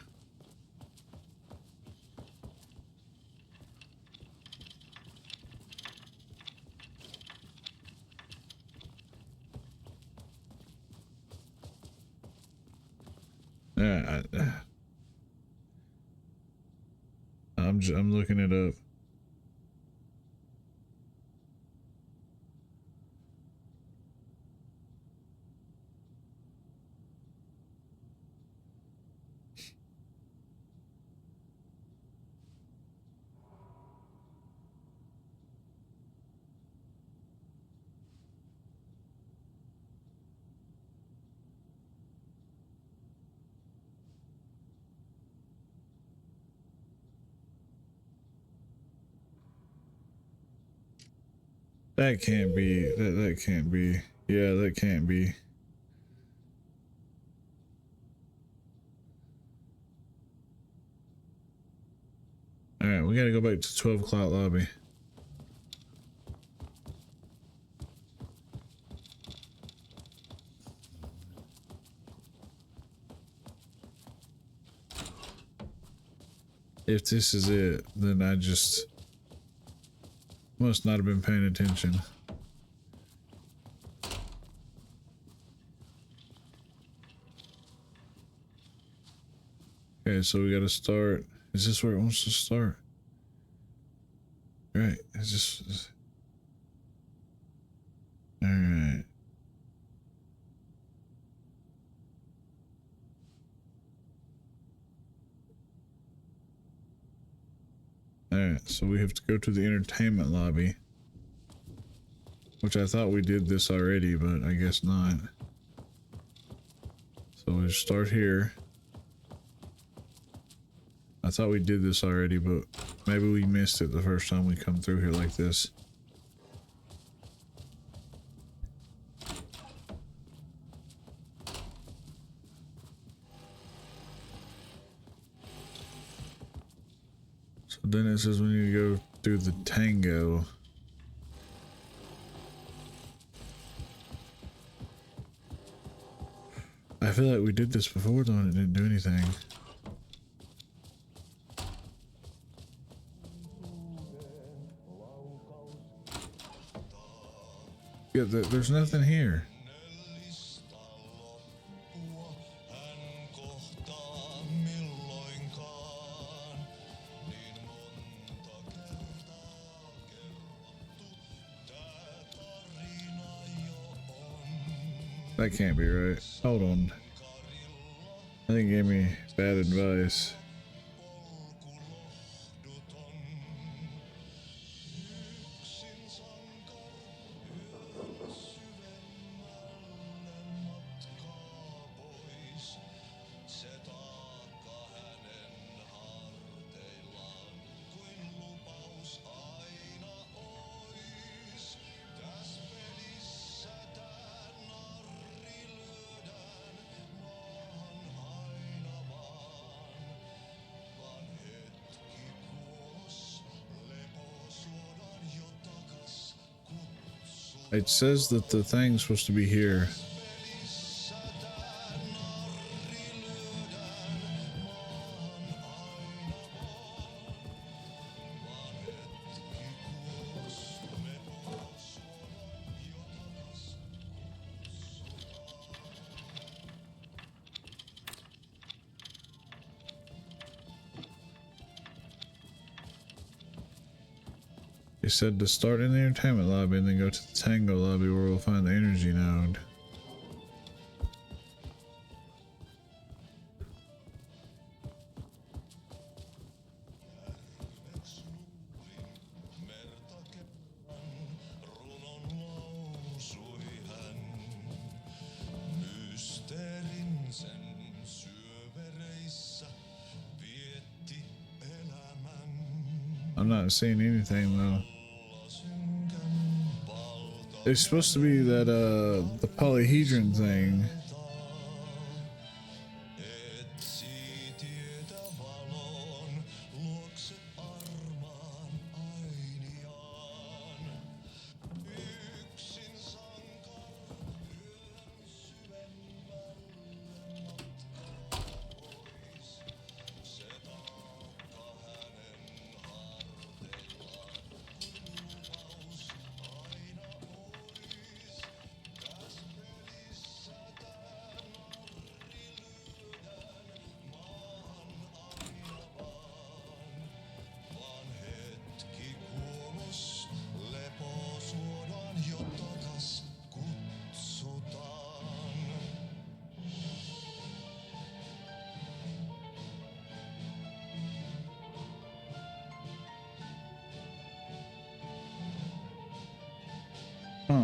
Yeah, I'm looking it up. That can't be. That can't be. Yeah, that can't be. All right, we gotta go back to 12 o'clock lobby. If this is it, then I just must not have been paying attention. Okay, so we gotta start. Is this where it wants to start? Right, it's just... Alright. Alright, so we have to go to the entertainment lobby. Which I thought we did this already, but I guess not. So we start here. I thought we did this already, but maybe we missed it the first time we come through here like this. So then it says we need to go through the Tango. I feel like we did this before though and it didn't do anything. Yeah, there's nothing here. That can't be right. Hold on. I think he gave me bad advice. It says that the thing's supposed to be here. He said to start in the entertainment lobby and then go to the Tango lobby where we'll find the energy node. I'm not seeing anything though. It's supposed to be that the polyhedron thing. Huh.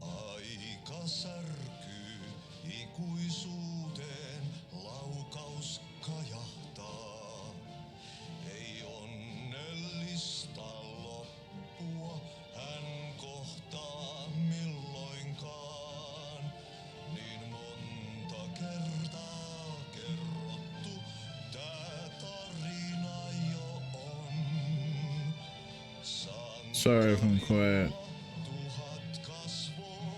Aika särkyy ikuisuuteen, laukaus kajahtaa. Ei onnellista loppua hän kohtaa milloinkaan. Niin monta kertaa kerrottu tää tarina jo on. Sorry if I'm quiet. Tuhat kasvoo,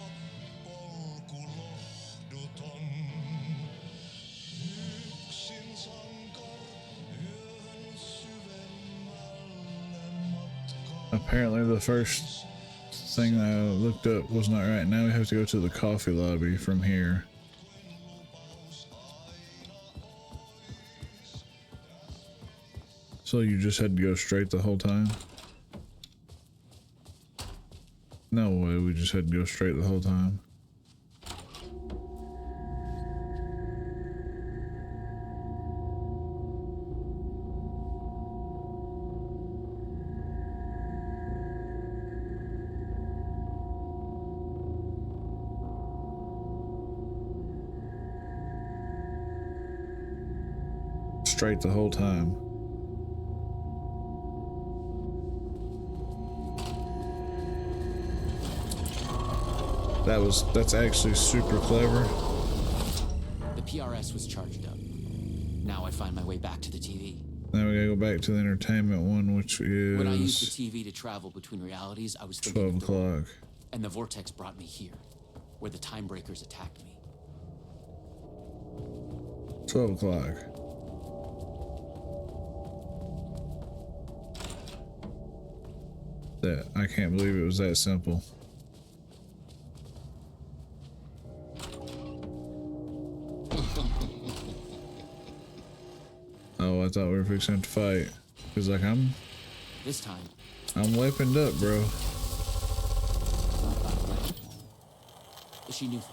polku lohduton. Yksin sankar yön syvemmälle matkaan. Apparently the first thing that I looked up was not right. Now we have to go to the coffee lobby from here. So you just had to go straight the whole time? No way, we just had to go straight the whole time. Straight the whole time. That's actually super clever. The PRS was charged up. Now I find my way back to the TV. Now we gotta go back to the entertainment one, which is When I used the TV to travel between realities, I was thinking 12 of the road. o'clock. And the vortex brought me here, where the time breakers attacked me. 12 o'clock. That I can't believe it was that simple. Oh, I thought we were fixing to fight. Cause like This time, I'm weaponed up, bro. she knew things.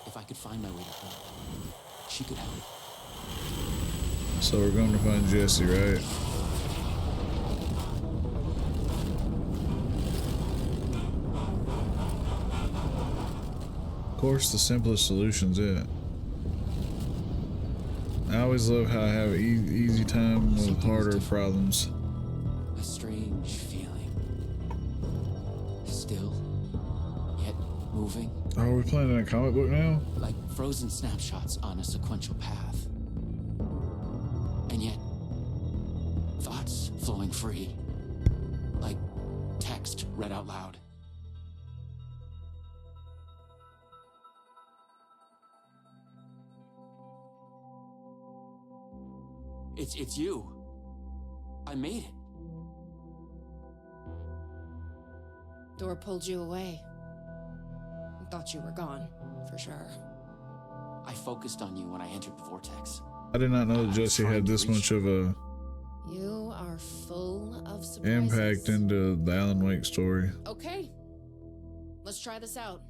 If I could find my way to her, she could help. So we're going to find Jesse, right? Of course, the simplest solution's it. I always love how I have easy time with harder problems. A strange feeling. Still, yet moving. Oh, are we playing in a comic book now? Like frozen snapshots on a sequential path. And yet, thoughts flowing free. Like text read out loud. It's you. I made it. Door pulled you away. I thought you were gone, for sure. I focused on you when I entered the vortex. I did not know that Jesse had this much of a You are full of surprises. impact into the Alan Wake story. Okay. Let's try this out.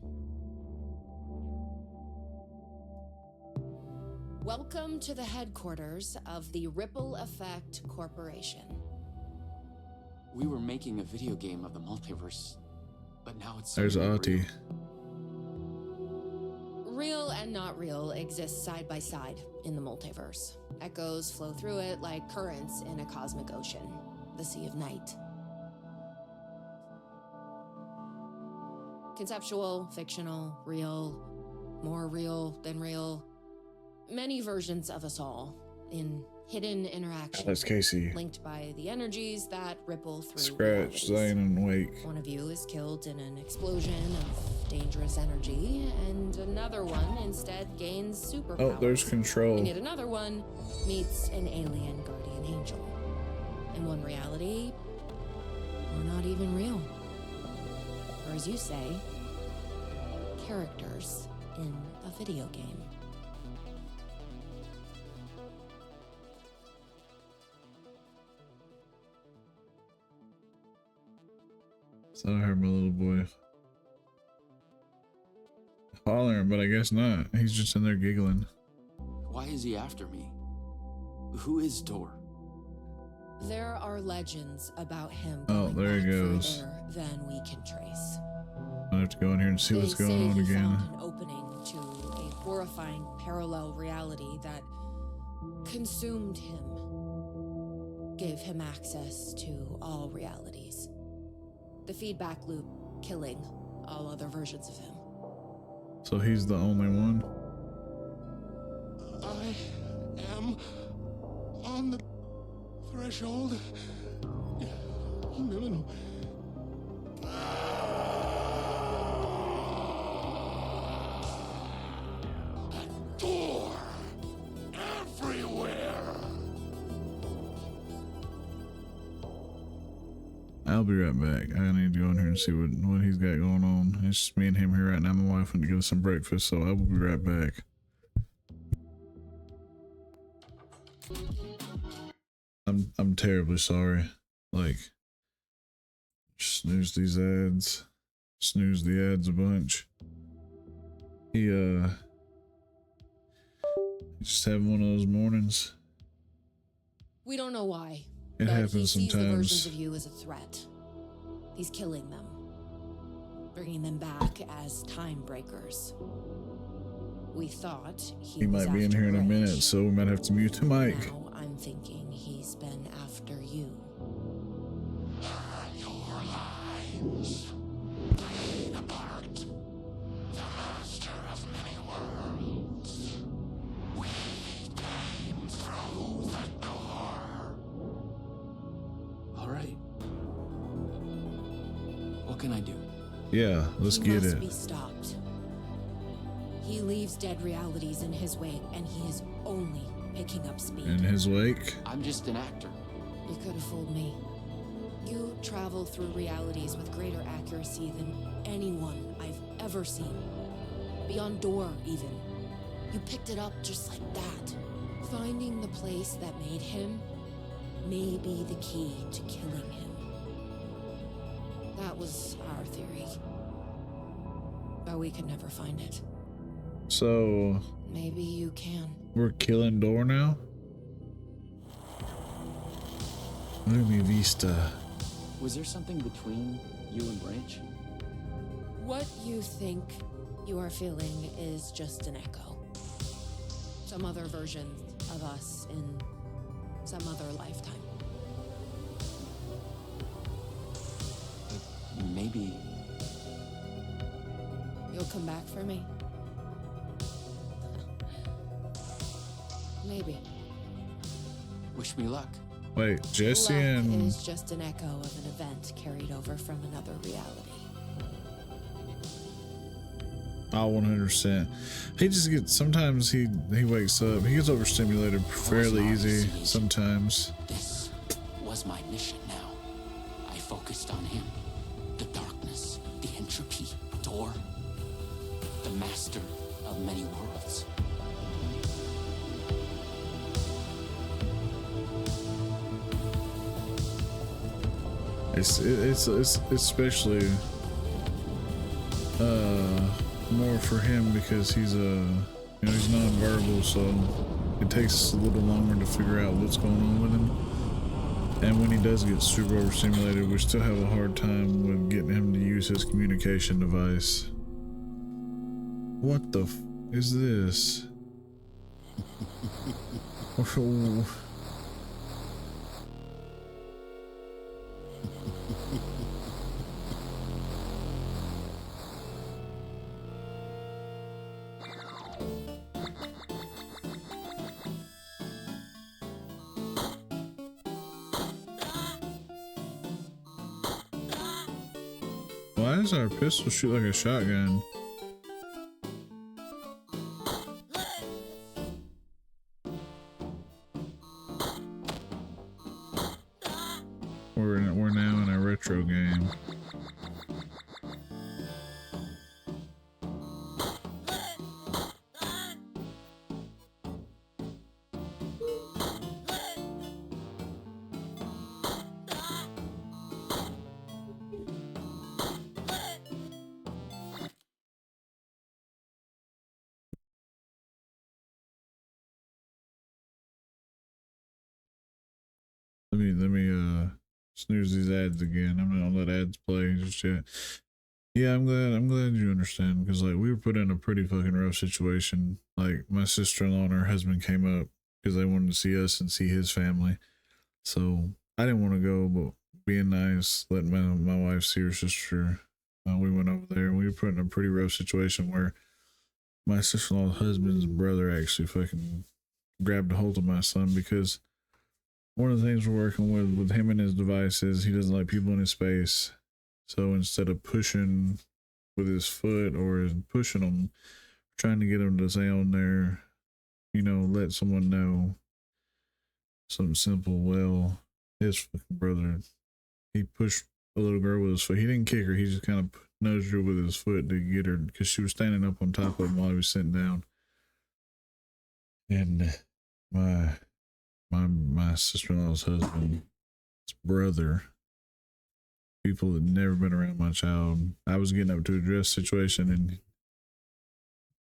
Welcome to the headquarters of the Ripple Effect Corporation. We were making a video game of the multiverse, but now it's There's suddenly Ati. real. Real and not real exist side by side in the multiverse. Echoes flow through it like currents in a cosmic ocean, the Sea of Night. Conceptual, fictional, real, more real than real. Many versions of us all in hidden interactions. That's Casey. Linked by the energies that ripple through Scratch, realities. Zane, and Wake. One of you is killed in an explosion of dangerous energy, and another one instead gains superpowers. Oh, there's Control. And yet another one meets an alien guardian angel. In one reality, we're not even real. Or as you say, characters in a video game. So I heard my little boy hollering, but I guess not. He's just in there giggling. Why is he after me? Who is Dor? There are legends about him Oh, going there he back goes. further than we can trace. I have to go in here and see what's They going say on he again. found an opening to a horrifying parallel reality that consumed him, gave him access to all realities. The feedback loop killing all other versions of him. So he's the only one. I am on the threshold. No, no, no. A door everywhere. I'll be right back. I need to go in here and see what he's got going on. It's just me and him here right now. My wife went to give us some breakfast, so I will be right back. I'm terribly sorry. Like, snooze these ads. Snooze the ads a bunch. He just having one of those mornings. We don't know why. It but he happens sees the versions sometimes. of you as a threat. He's killing them, bringing them back as time breakers. We thought He was might be in after here in a Rich. minute, so we might have to mute the mic. Now I'm thinking he's been after you. Your lines playing apart. The master of many worlds. We came through the door. All right. What can I do? Yeah, let's He get must it. be stopped. He leaves dead realities in his wake, and he is only picking up speed. In his wake. I'm just an actor. You could have fooled me. You travel through realities with greater accuracy than anyone I've ever seen. Beyond Door, even. You picked it up just like that. Finding the place that made him may be the key to killing him. That was our theory. But we could never find it. So Maybe you can. we're killing Door now? Lumi Vista. Was there something between you and Branch? What you think you are feeling is just an echo. Some other version of us in some other lifetime. Maybe. You'll come back for me? Maybe. Wish me luck. Wait, Jesse Luck and is just an echo of an event carried over from another reality. oh, 100%. He just gets, sometimes he wakes up, he gets overstimulated fairly easy sometimes. This was my mission now. I focused on him. The darkness, the entropy, Door. The master of many worlds. It's especially more for him because he's he's nonverbal, so it takes us a little longer to figure out what's going on with him. And when he does get super overstimulated, we still have a hard time with getting him to use his communication device. What the f is this? Oh. Why does our pistol shoot like a shotgun? We're now in a retro game. Let me snooze these ads again. I'm not gonna let ads play just yet. Yeah, I'm glad you understand, because like we were put in a pretty fucking rough situation. Like my sister-in-law and her husband came up because they wanted to see us and see his family. So I didn't want to go, but being nice, letting my wife see her sister, we went over there and we were put in a pretty rough situation where my sister-in-law's husband's brother actually fucking grabbed a hold of my son, because one of the things we're working with him and his device is he doesn't like people in his space. So instead of pushing with his foot or pushing him, trying to get him to say on there, you know, let someone know something simple. Well, his fucking brother, he pushed a little girl with his foot. He didn't kick her. He just kind of nudged her with his foot to get her, because she was standing up on top of him while he was sitting down. And my sister-in-law's husband's brother, people that never been around my child, I was getting up to address the situation, and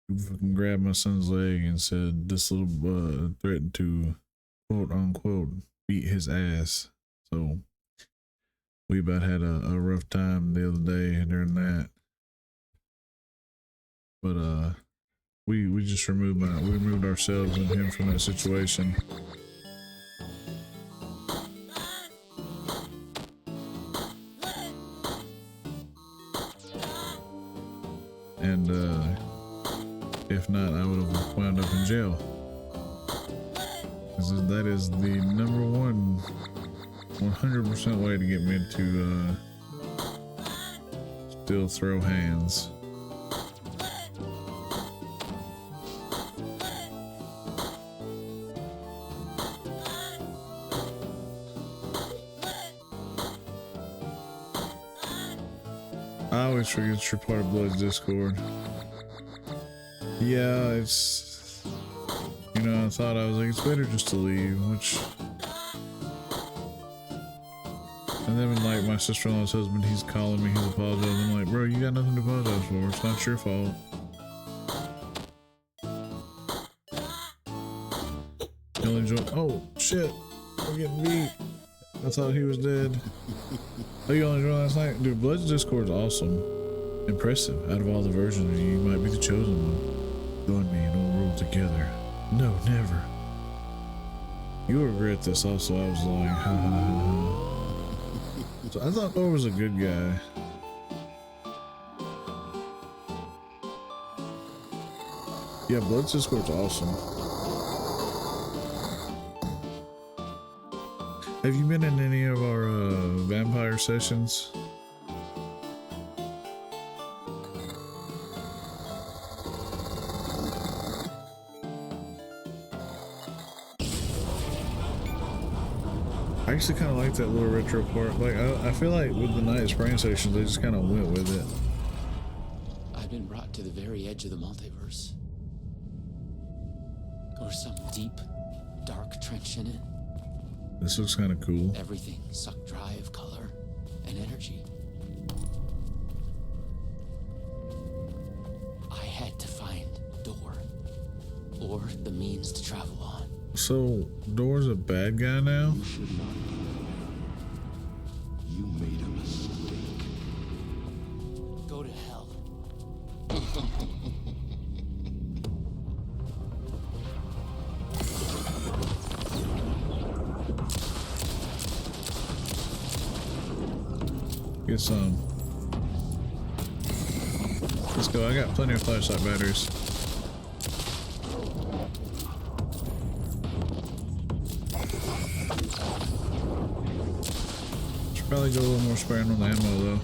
he fucking grabbed my son's leg and said this little threatened to quote unquote beat his ass. So we about had a rough time the other day during that. But we just removed ourselves and him from that situation. And if not, I would have wound up in jail. That is the number one 100% way to get me to still throw hands. I always forget you're part of Blood's Discord. Yeah, it's, you know, I thought, I was like, it's better just to leave, which, and then like my sister-in-law's husband, he's calling me, he's apologizing. I'm like, bro, you got nothing to apologize for. It's not your fault. You only enjoy, oh shit, I'm getting beat. I thought he was dead. Oh, you only joined last night? Dude, Blood's Discord is awesome. Impressive. Out of all the versions of you, you might be the chosen one. Join me and we'll rule together. No, never. You'll regret this also. I was like, ha ha ha ha. So I thought Thor was a good guy. Yeah, Blood's Discord's awesome. Have you been in any of our vampire sessions? I actually kind of like that little retro part. Like, I feel like with the Night Spraying sessions, they just kind of went with it. I've been brought to the very edge of the multiverse. Or some deep, dark trench in it. This looks kind of cool. Everything sucked dry of color and energy. I had to find a door, or the means to travel on. So, Door's a bad guy now? You should not be there. get some. Let's go. I got plenty of flashlight batteries. Should probably go a little more sparing on the ammo though.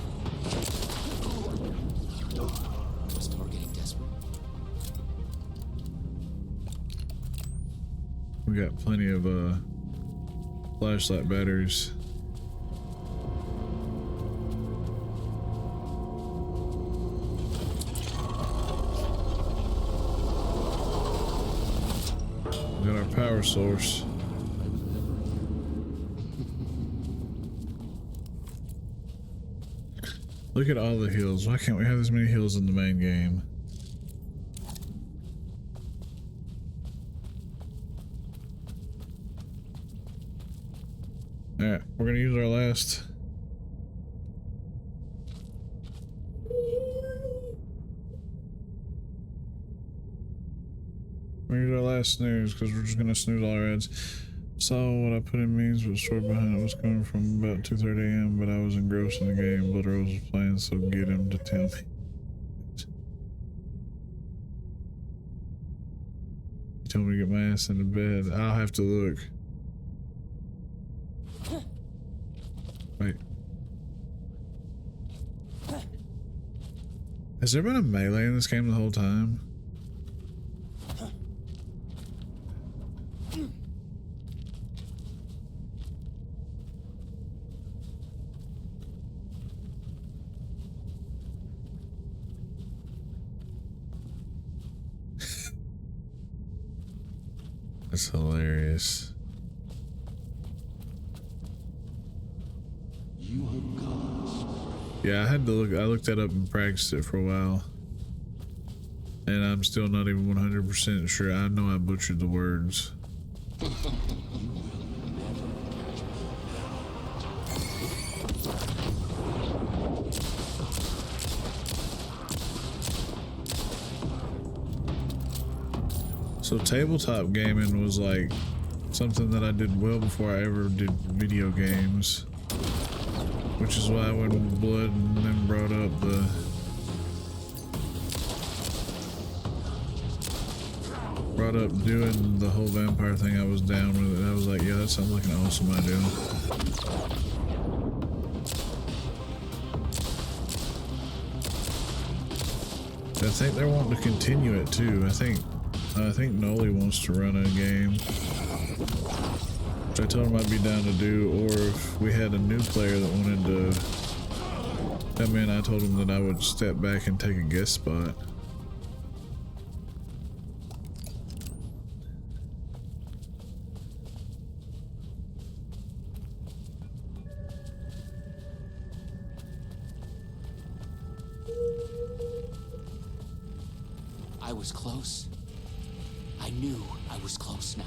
Was Tor getting desperate? We got plenty of flashlight batteries. We got our power source. Look at all the hills. Why can't we have as many hills in the main game? Alright, we're gonna use our last. We're gonna use our last snooze because we're just gonna snooze all our ads. Saw what I put in means, but the story behind it was coming from about 2:30 a.m. But I was engrossed in the game. Blood Rose was playing, so get him to tell me. He told me to get my ass into bed. I'll have to look. Wait. Has there been a melee in this game the whole time? That's hilarious. Yeah, I had to look. I looked that up and practiced it for a while, and I'm still not even 100% sure. I know I butchered the words. So tabletop gaming was like something that I did well before I ever did video games, which is why when Blood and then brought up doing the whole vampire thing, I was down with it. I was like, yeah, that sounds like an awesome idea. I think they're wanting to continue it too. I think Noli wants to run a game, which I told him I'd be down to do, or if we had a new player that wanted to come in, I told him that I would step back and take a guest spot. I was close. I knew I was close now.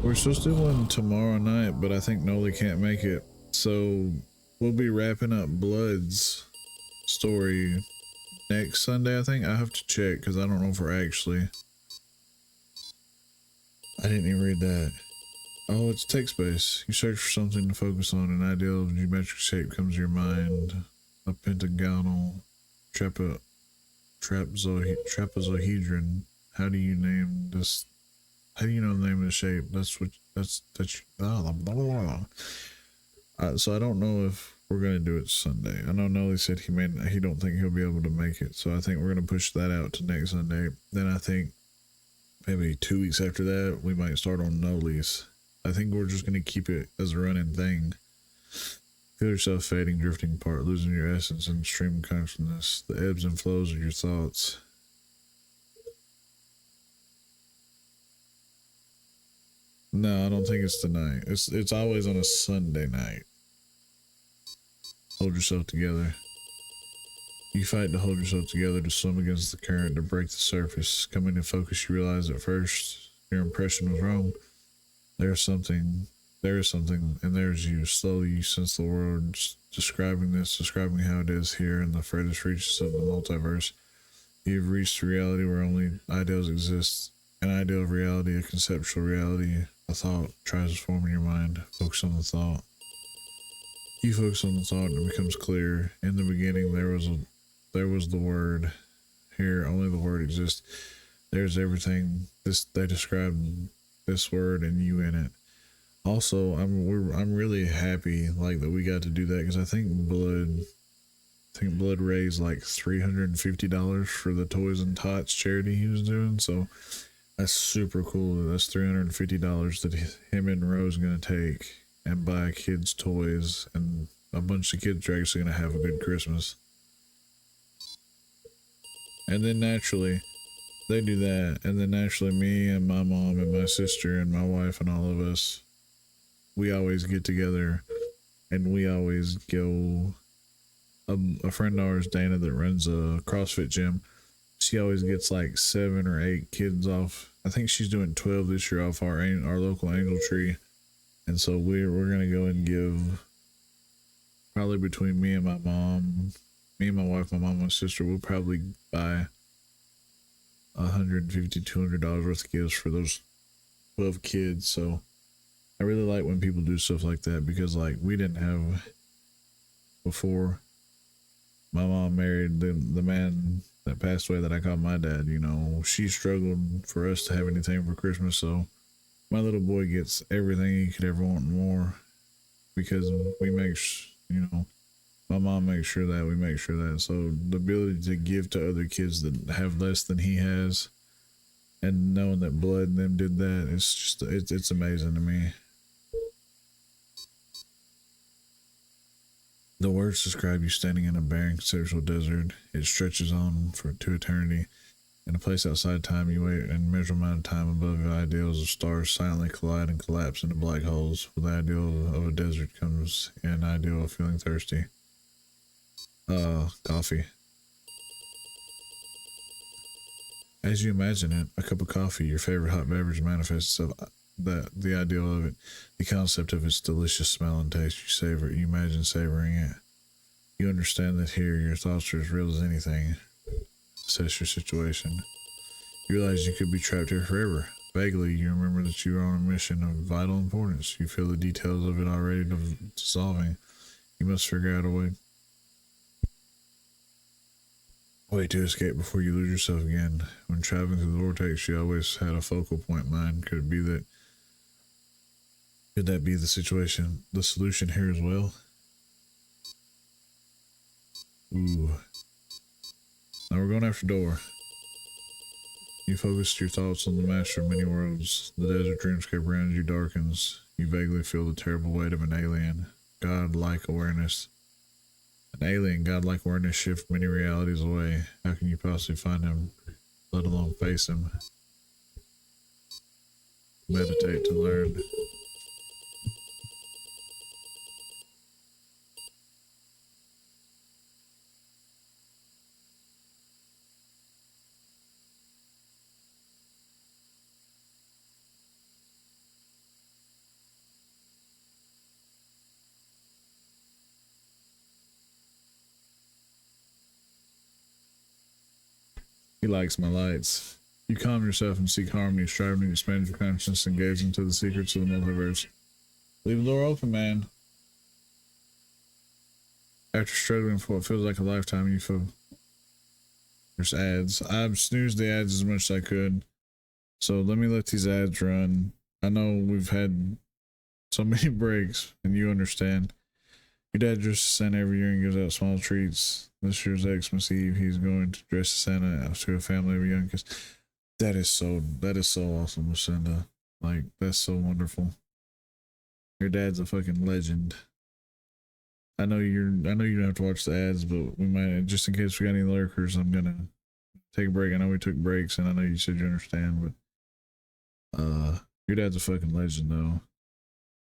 We're supposed to do one tomorrow night, but I think Noli can't make it. So we'll be wrapping up Blood's story next Sunday, I think. I have to check because I don't know if we're actually... I didn't even read that. Oh, it's text-based. You search for something to focus on. An ideal geometric shape comes to your mind. A pentagonal trapezohedron. How do you name this? How do you know the name of the shape? So I don't know if we're gonna do it Sunday. I know Noli said he don't think he'll be able to make it, so I think we're gonna push that out to next Sunday. Then I think maybe 2 weeks after that we might start on Noli's. I think we're just gonna keep it as a running thing. Feel yourself fading, drifting apart, losing your essence and stream of consciousness, the ebbs and flows of your thoughts. No, I don't think it's tonight. It's always on a Sunday night. Hold yourself together. You fight to hold yourself together, to swim against the current, to break the surface. Coming to focus, you realize at first your impression was wrong. There's something there is something, and there's you. Slowly you sense the words describing this, describing how it is here in the furthest reaches of the multiverse. You've reached a reality where only ideals exist. An ideal of reality, a conceptual reality. A thought tries to form in your mind. Focus on the thought. You focus on the thought and it becomes clear. In the beginning there was the word. Here only the word exists. There's everything. They describe this word and you in it. Also, I'm really happy like that we got to do that, because I think Blood raised like $350 for the Toys and Tots charity he was doing. So that's super cool. That's $350 that him and Rose gonna take and buy kids toys, and a bunch of kids are actually gonna have a good Christmas. And then naturally they do that, and then naturally me and my mom and my sister and my wife and all of us, we always get together and we always go. A friend of ours, Dana, that runs a CrossFit gym, she always gets like 7 or 8 kids off. I think she's doing 12 this year off our local angel tree. And so we're gonna go and give, probably between me and my mom, me and my wife, my mom and my sister, we'll probably buy $150-$200 worth of gifts for those 12 kids. So I really like when people do stuff like that, because like we didn't have before. My mom married the man that passed away that I called my dad. You know, she struggled for us to have anything for Christmas, so my little boy gets everything he could ever want and more, because we make, you know, my mom makes sure that, we make sure that. So the ability to give to other kids that have less than he has, and knowing that Blood and them did that, it's just, it's amazing to me. The words describe you standing in a barren conceptual desert. It stretches on to eternity. In a place outside time, you wait an immeasurable amount of time above your ideals of stars silently collide and collapse into black holes. With the ideal of a desert comes an ideal of feeling thirsty. Coffee. As you imagine it, a cup of coffee, your favorite hot beverage, manifests itself. The ideal of it, the concept of its delicious smell and taste. You savor it, you imagine savoring it. You understand that here your thoughts are as real as anything. Assess your situation. You realize you could be trapped here forever. Vaguely, you remember that you are on a mission of vital importance. You feel the details of it already dissolving. You must figure out a way to escape before you lose yourself again. When traveling through the vortex, you always had a focal point in mind. Could that be the situation, the solution here as well? Ooh. Now we're going after door. You focused your thoughts on the master of many worlds. The desert dreamscape around you darkens. You vaguely feel the terrible weight of an alien. God-like awareness. An alien godlike awareness shift many realities away. How can you possibly find him, let alone face him? Meditate to learn. He likes my lights. You calm yourself and seek harmony, striving to expand your consciousness and gaze into the secrets of the multiverse. Leave the door open, man. After struggling for what feels like a lifetime, you feel there's ads. I've snoozed the ads as much as I could. So let me let these ads run. I know we've had so many breaks, and you understand. Your dad dresses Santa every year and gives out small treats. This year's Xmas Eve, he's going to dress as Santa to a family of young kids. That is so awesome, Lucinda. Like, that's so wonderful. Your dad's a fucking legend. I know you don't have to watch the ads, but we might, just in case we got any lurkers, I'm gonna take a break. I know we took breaks, and I know you said you understand, but your dad's a fucking legend though.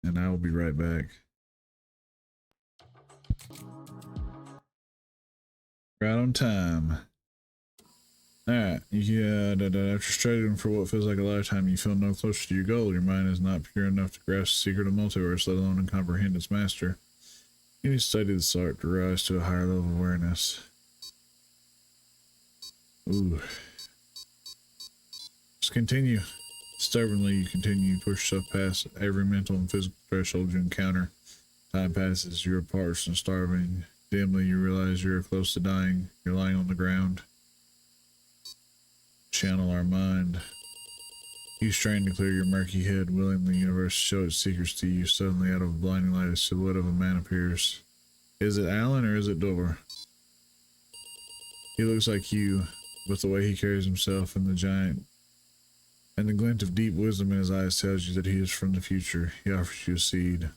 And I will be right back. Right on time. Alright, yeah, after struggling for what feels like a lifetime, you feel no closer to your goal. Your mind is not pure enough to grasp the secret of multiverse, let alone to comprehend its master. You need to study this art to rise to a higher level of awareness. Ooh. Just continue. Stubbornly, you continue to push yourself past every mental and physical threshold you encounter. Time passes, you're parched and starving. Dimly, you realize you're close to dying. You're lying on the ground. Channel our mind. You strain to clear your murky head, willing the universe to show its secrets to you. Suddenly, out of a blinding light, a silhouette of a man appears. Is it Alan or is it Dor? He looks like you, with the way he carries himself and the glint of deep wisdom in his eyes tells you that he is from the future. He offers you a seed.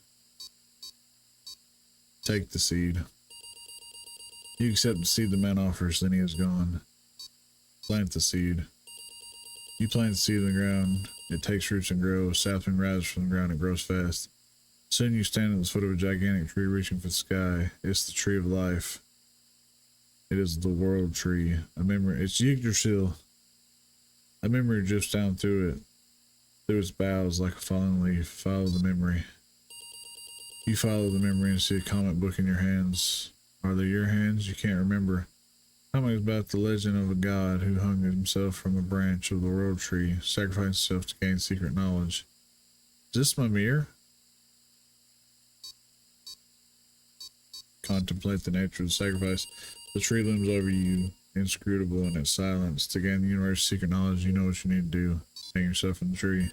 Take the seed. You accept the seed the man offers, then he is gone. Plant the seed. You plant the seed in the ground. It takes roots and grows. Sapling rises from the ground and grows fast. Soon you stand at the foot of a gigantic tree reaching for the sky. It's the tree of life. It is the world tree. A memory. It's Yggdrasil. A memory drifts down through it. Through its boughs like a falling leaf. Follow the memory. You follow the memory and see a comic book in your hands. Are they your hands? You can't remember. Comic is about the legend of a god who hung himself from a branch of the world tree, sacrificed himself to gain secret knowledge. Is this my mirror? Contemplate the nature of the sacrifice. The tree looms over you, inscrutable in its silence. To gain the universe's secret knowledge, you know what you need to do. Hang yourself in the tree.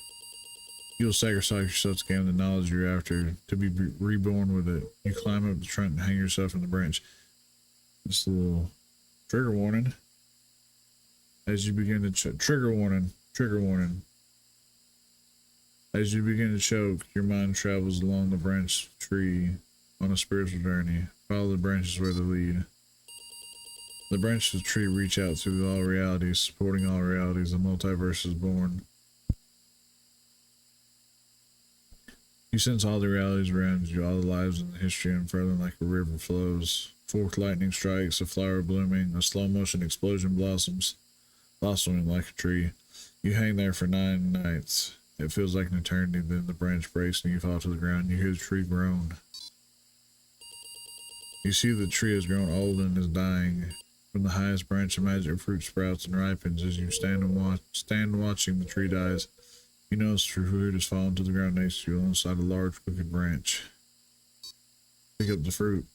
You'll sacrifice yourself to gain the knowledge you're after, to be reborn with it. You climb up the trunk and hang yourself in the branch. Just a little trigger warning. As you begin to trigger warning. As you begin to choke, your mind travels along the branch tree on a spiritual journey. Follow the branches where they lead. The branches of the tree reach out through all realities, supporting all realities. The multiverse is born. You sense all the realities around you, all the lives in the history unfurling like a river flows. Forked lightning strikes, a flower blooming, a slow motion explosion blossoms, blossoming like a tree. You hang there for 9 nights. It feels like an eternity, then the branch breaks and you fall to the ground. You hear the tree groan. You see the tree has grown old and is dying. From the highest branch, a magic fruit sprouts and ripens as you stand watching the tree dies. You notice the fruit has fallen to the ground next to you alongside a large crooked branch. Pick up the fruit.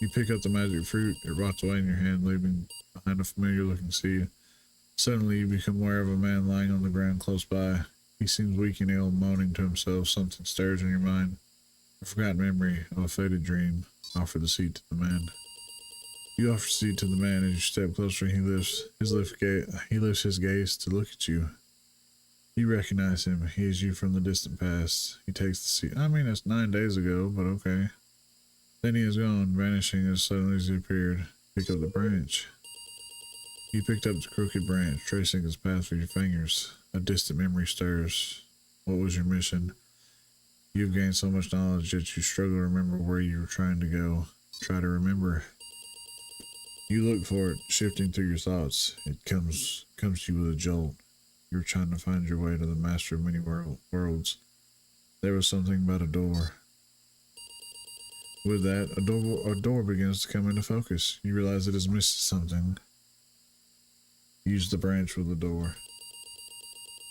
You pick up the magic fruit. It rots away in your hand, leaving behind a familiar-looking seed. Suddenly, you become aware of a man lying on the ground close by. He seems weak and ill, moaning to himself. Something stirs in your mind. A forgotten memory of a faded dream. Offer the seed to the man. You offer the seed to the man as you step closer. He lifts his gaze to look at you. You recognize him. He is you from the distant past. He takes the seed. I mean, it's 9 days ago, but okay. Then he is gone, vanishing as suddenly as he appeared. Pick up the branch. You picked up the crooked branch, tracing its path with your fingers. A distant memory stirs. What was your mission? You've gained so much knowledge that you struggle to remember where you were trying to go. Try to remember. You look for it, shifting through your thoughts. It comes to you with a jolt. You're trying to find your way to the master of many worlds. There was something about a door. With that, a door begins to come into focus. You realize it has missed something. Use the branch with the door.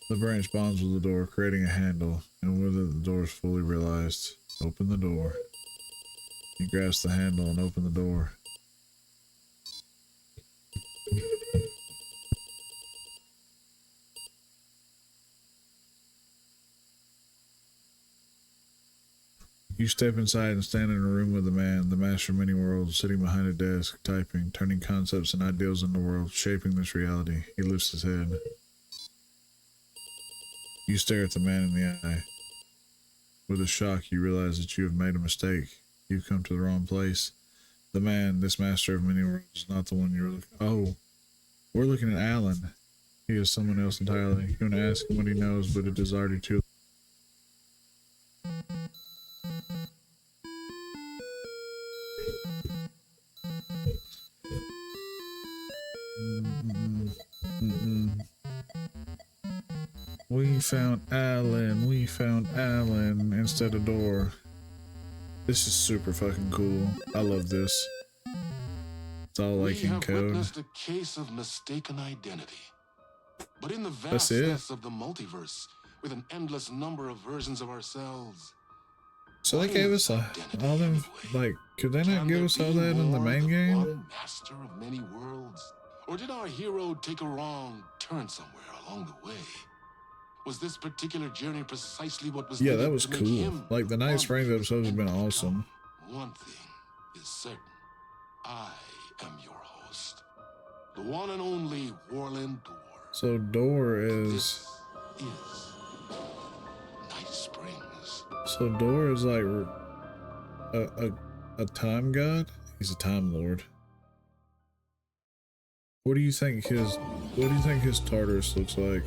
The branch bonds with the door, creating a handle, and with it the door is fully realized. Open the door. You grasp the handle and open the door. You step inside and stand in a room with a man, the master of many worlds, sitting behind a desk, typing, turning concepts and ideals in the world, shaping this reality. He lifts his head. You stare at the man in the eye. With a shock, you realize that you have made a mistake. You've come to the wrong place. The man, this master of many worlds, is not the one you're looking. Oh, we're looking at Alan. He is someone else entirely. You're going to ask him what he knows, but it is already too. We found Alan. We found Alan instead of door. This is super fucking cool. I love this. It's all like We in have code. witnessed a case of mistaken identity. But in the That's it? vastness of the multiverse, with an endless number of versions of ourselves, So they what gave is us identity all them, anyway? like, could they not Can give there us all be that in the more main than game? one master of many worlds? Or did our hero take a wrong turn somewhere along the way? Was this particular journey precisely what was Yeah, needed that was to make cool. him Like, the Night Springs one episodes have been and become? awesome. One thing is certain. I am your host. The one and only Warland Door. So door is... This is Night Springs. So door is like a time god? He's a time lord. What do you think his Tartarus looks like?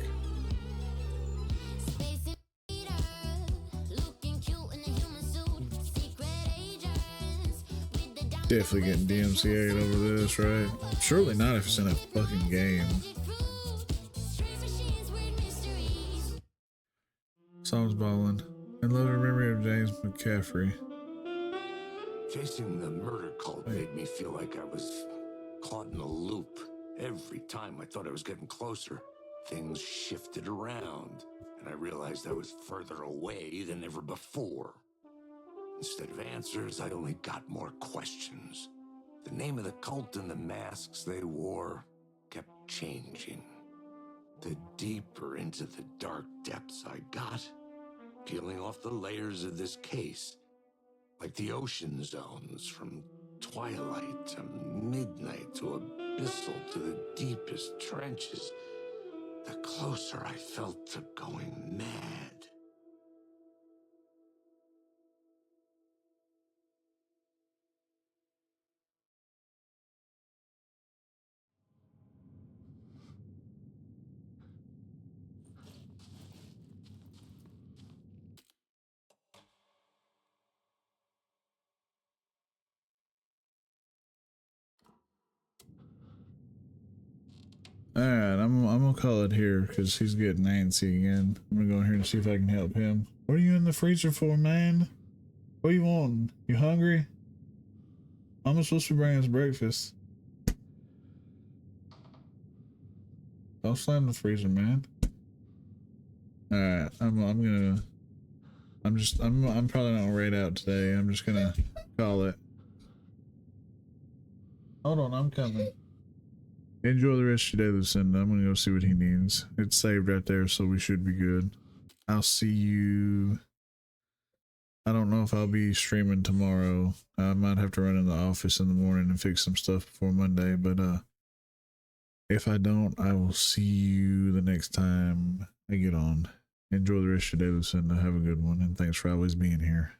Definitely getting DMCA'd over this, right? Surely not if it's in a fucking game. Psalms balling. In loving memory of James McCaffrey. Chasing the murder cult made me feel like I was caught in a loop. Every time I thought I was getting closer, things shifted around, and I realized I was further away than ever before. Instead of answers, I only got more questions. The name of the cult and the masks they wore kept changing. The deeper into the dark depths I got, peeling off the layers of this case, like the ocean zones from twilight to midnight to abyssal to the deepest trenches, the closer I felt to going mad. Alright, I'm gonna call it here because he's getting antsy again. I'm gonna go in here and see if I can help him. What are you in the freezer for, man? What are you wanting? You hungry? I'm supposed to bring us breakfast. Don't slam the freezer, man. Alright, I'm probably not gonna raid out today. I'm just gonna call it. Hold on, I'm coming. Enjoy the rest of your day, Lucinda. I'm gonna go see what he needs. It's saved right there, so we should be good. I'll see you. I don't know if I'll be streaming tomorrow. I might have to run in the office in the morning and fix some stuff before Monday, but if I don't, I will see you the next time I get on. Enjoy the rest of your day, Lucinda. Have a good one, and thanks for always being here.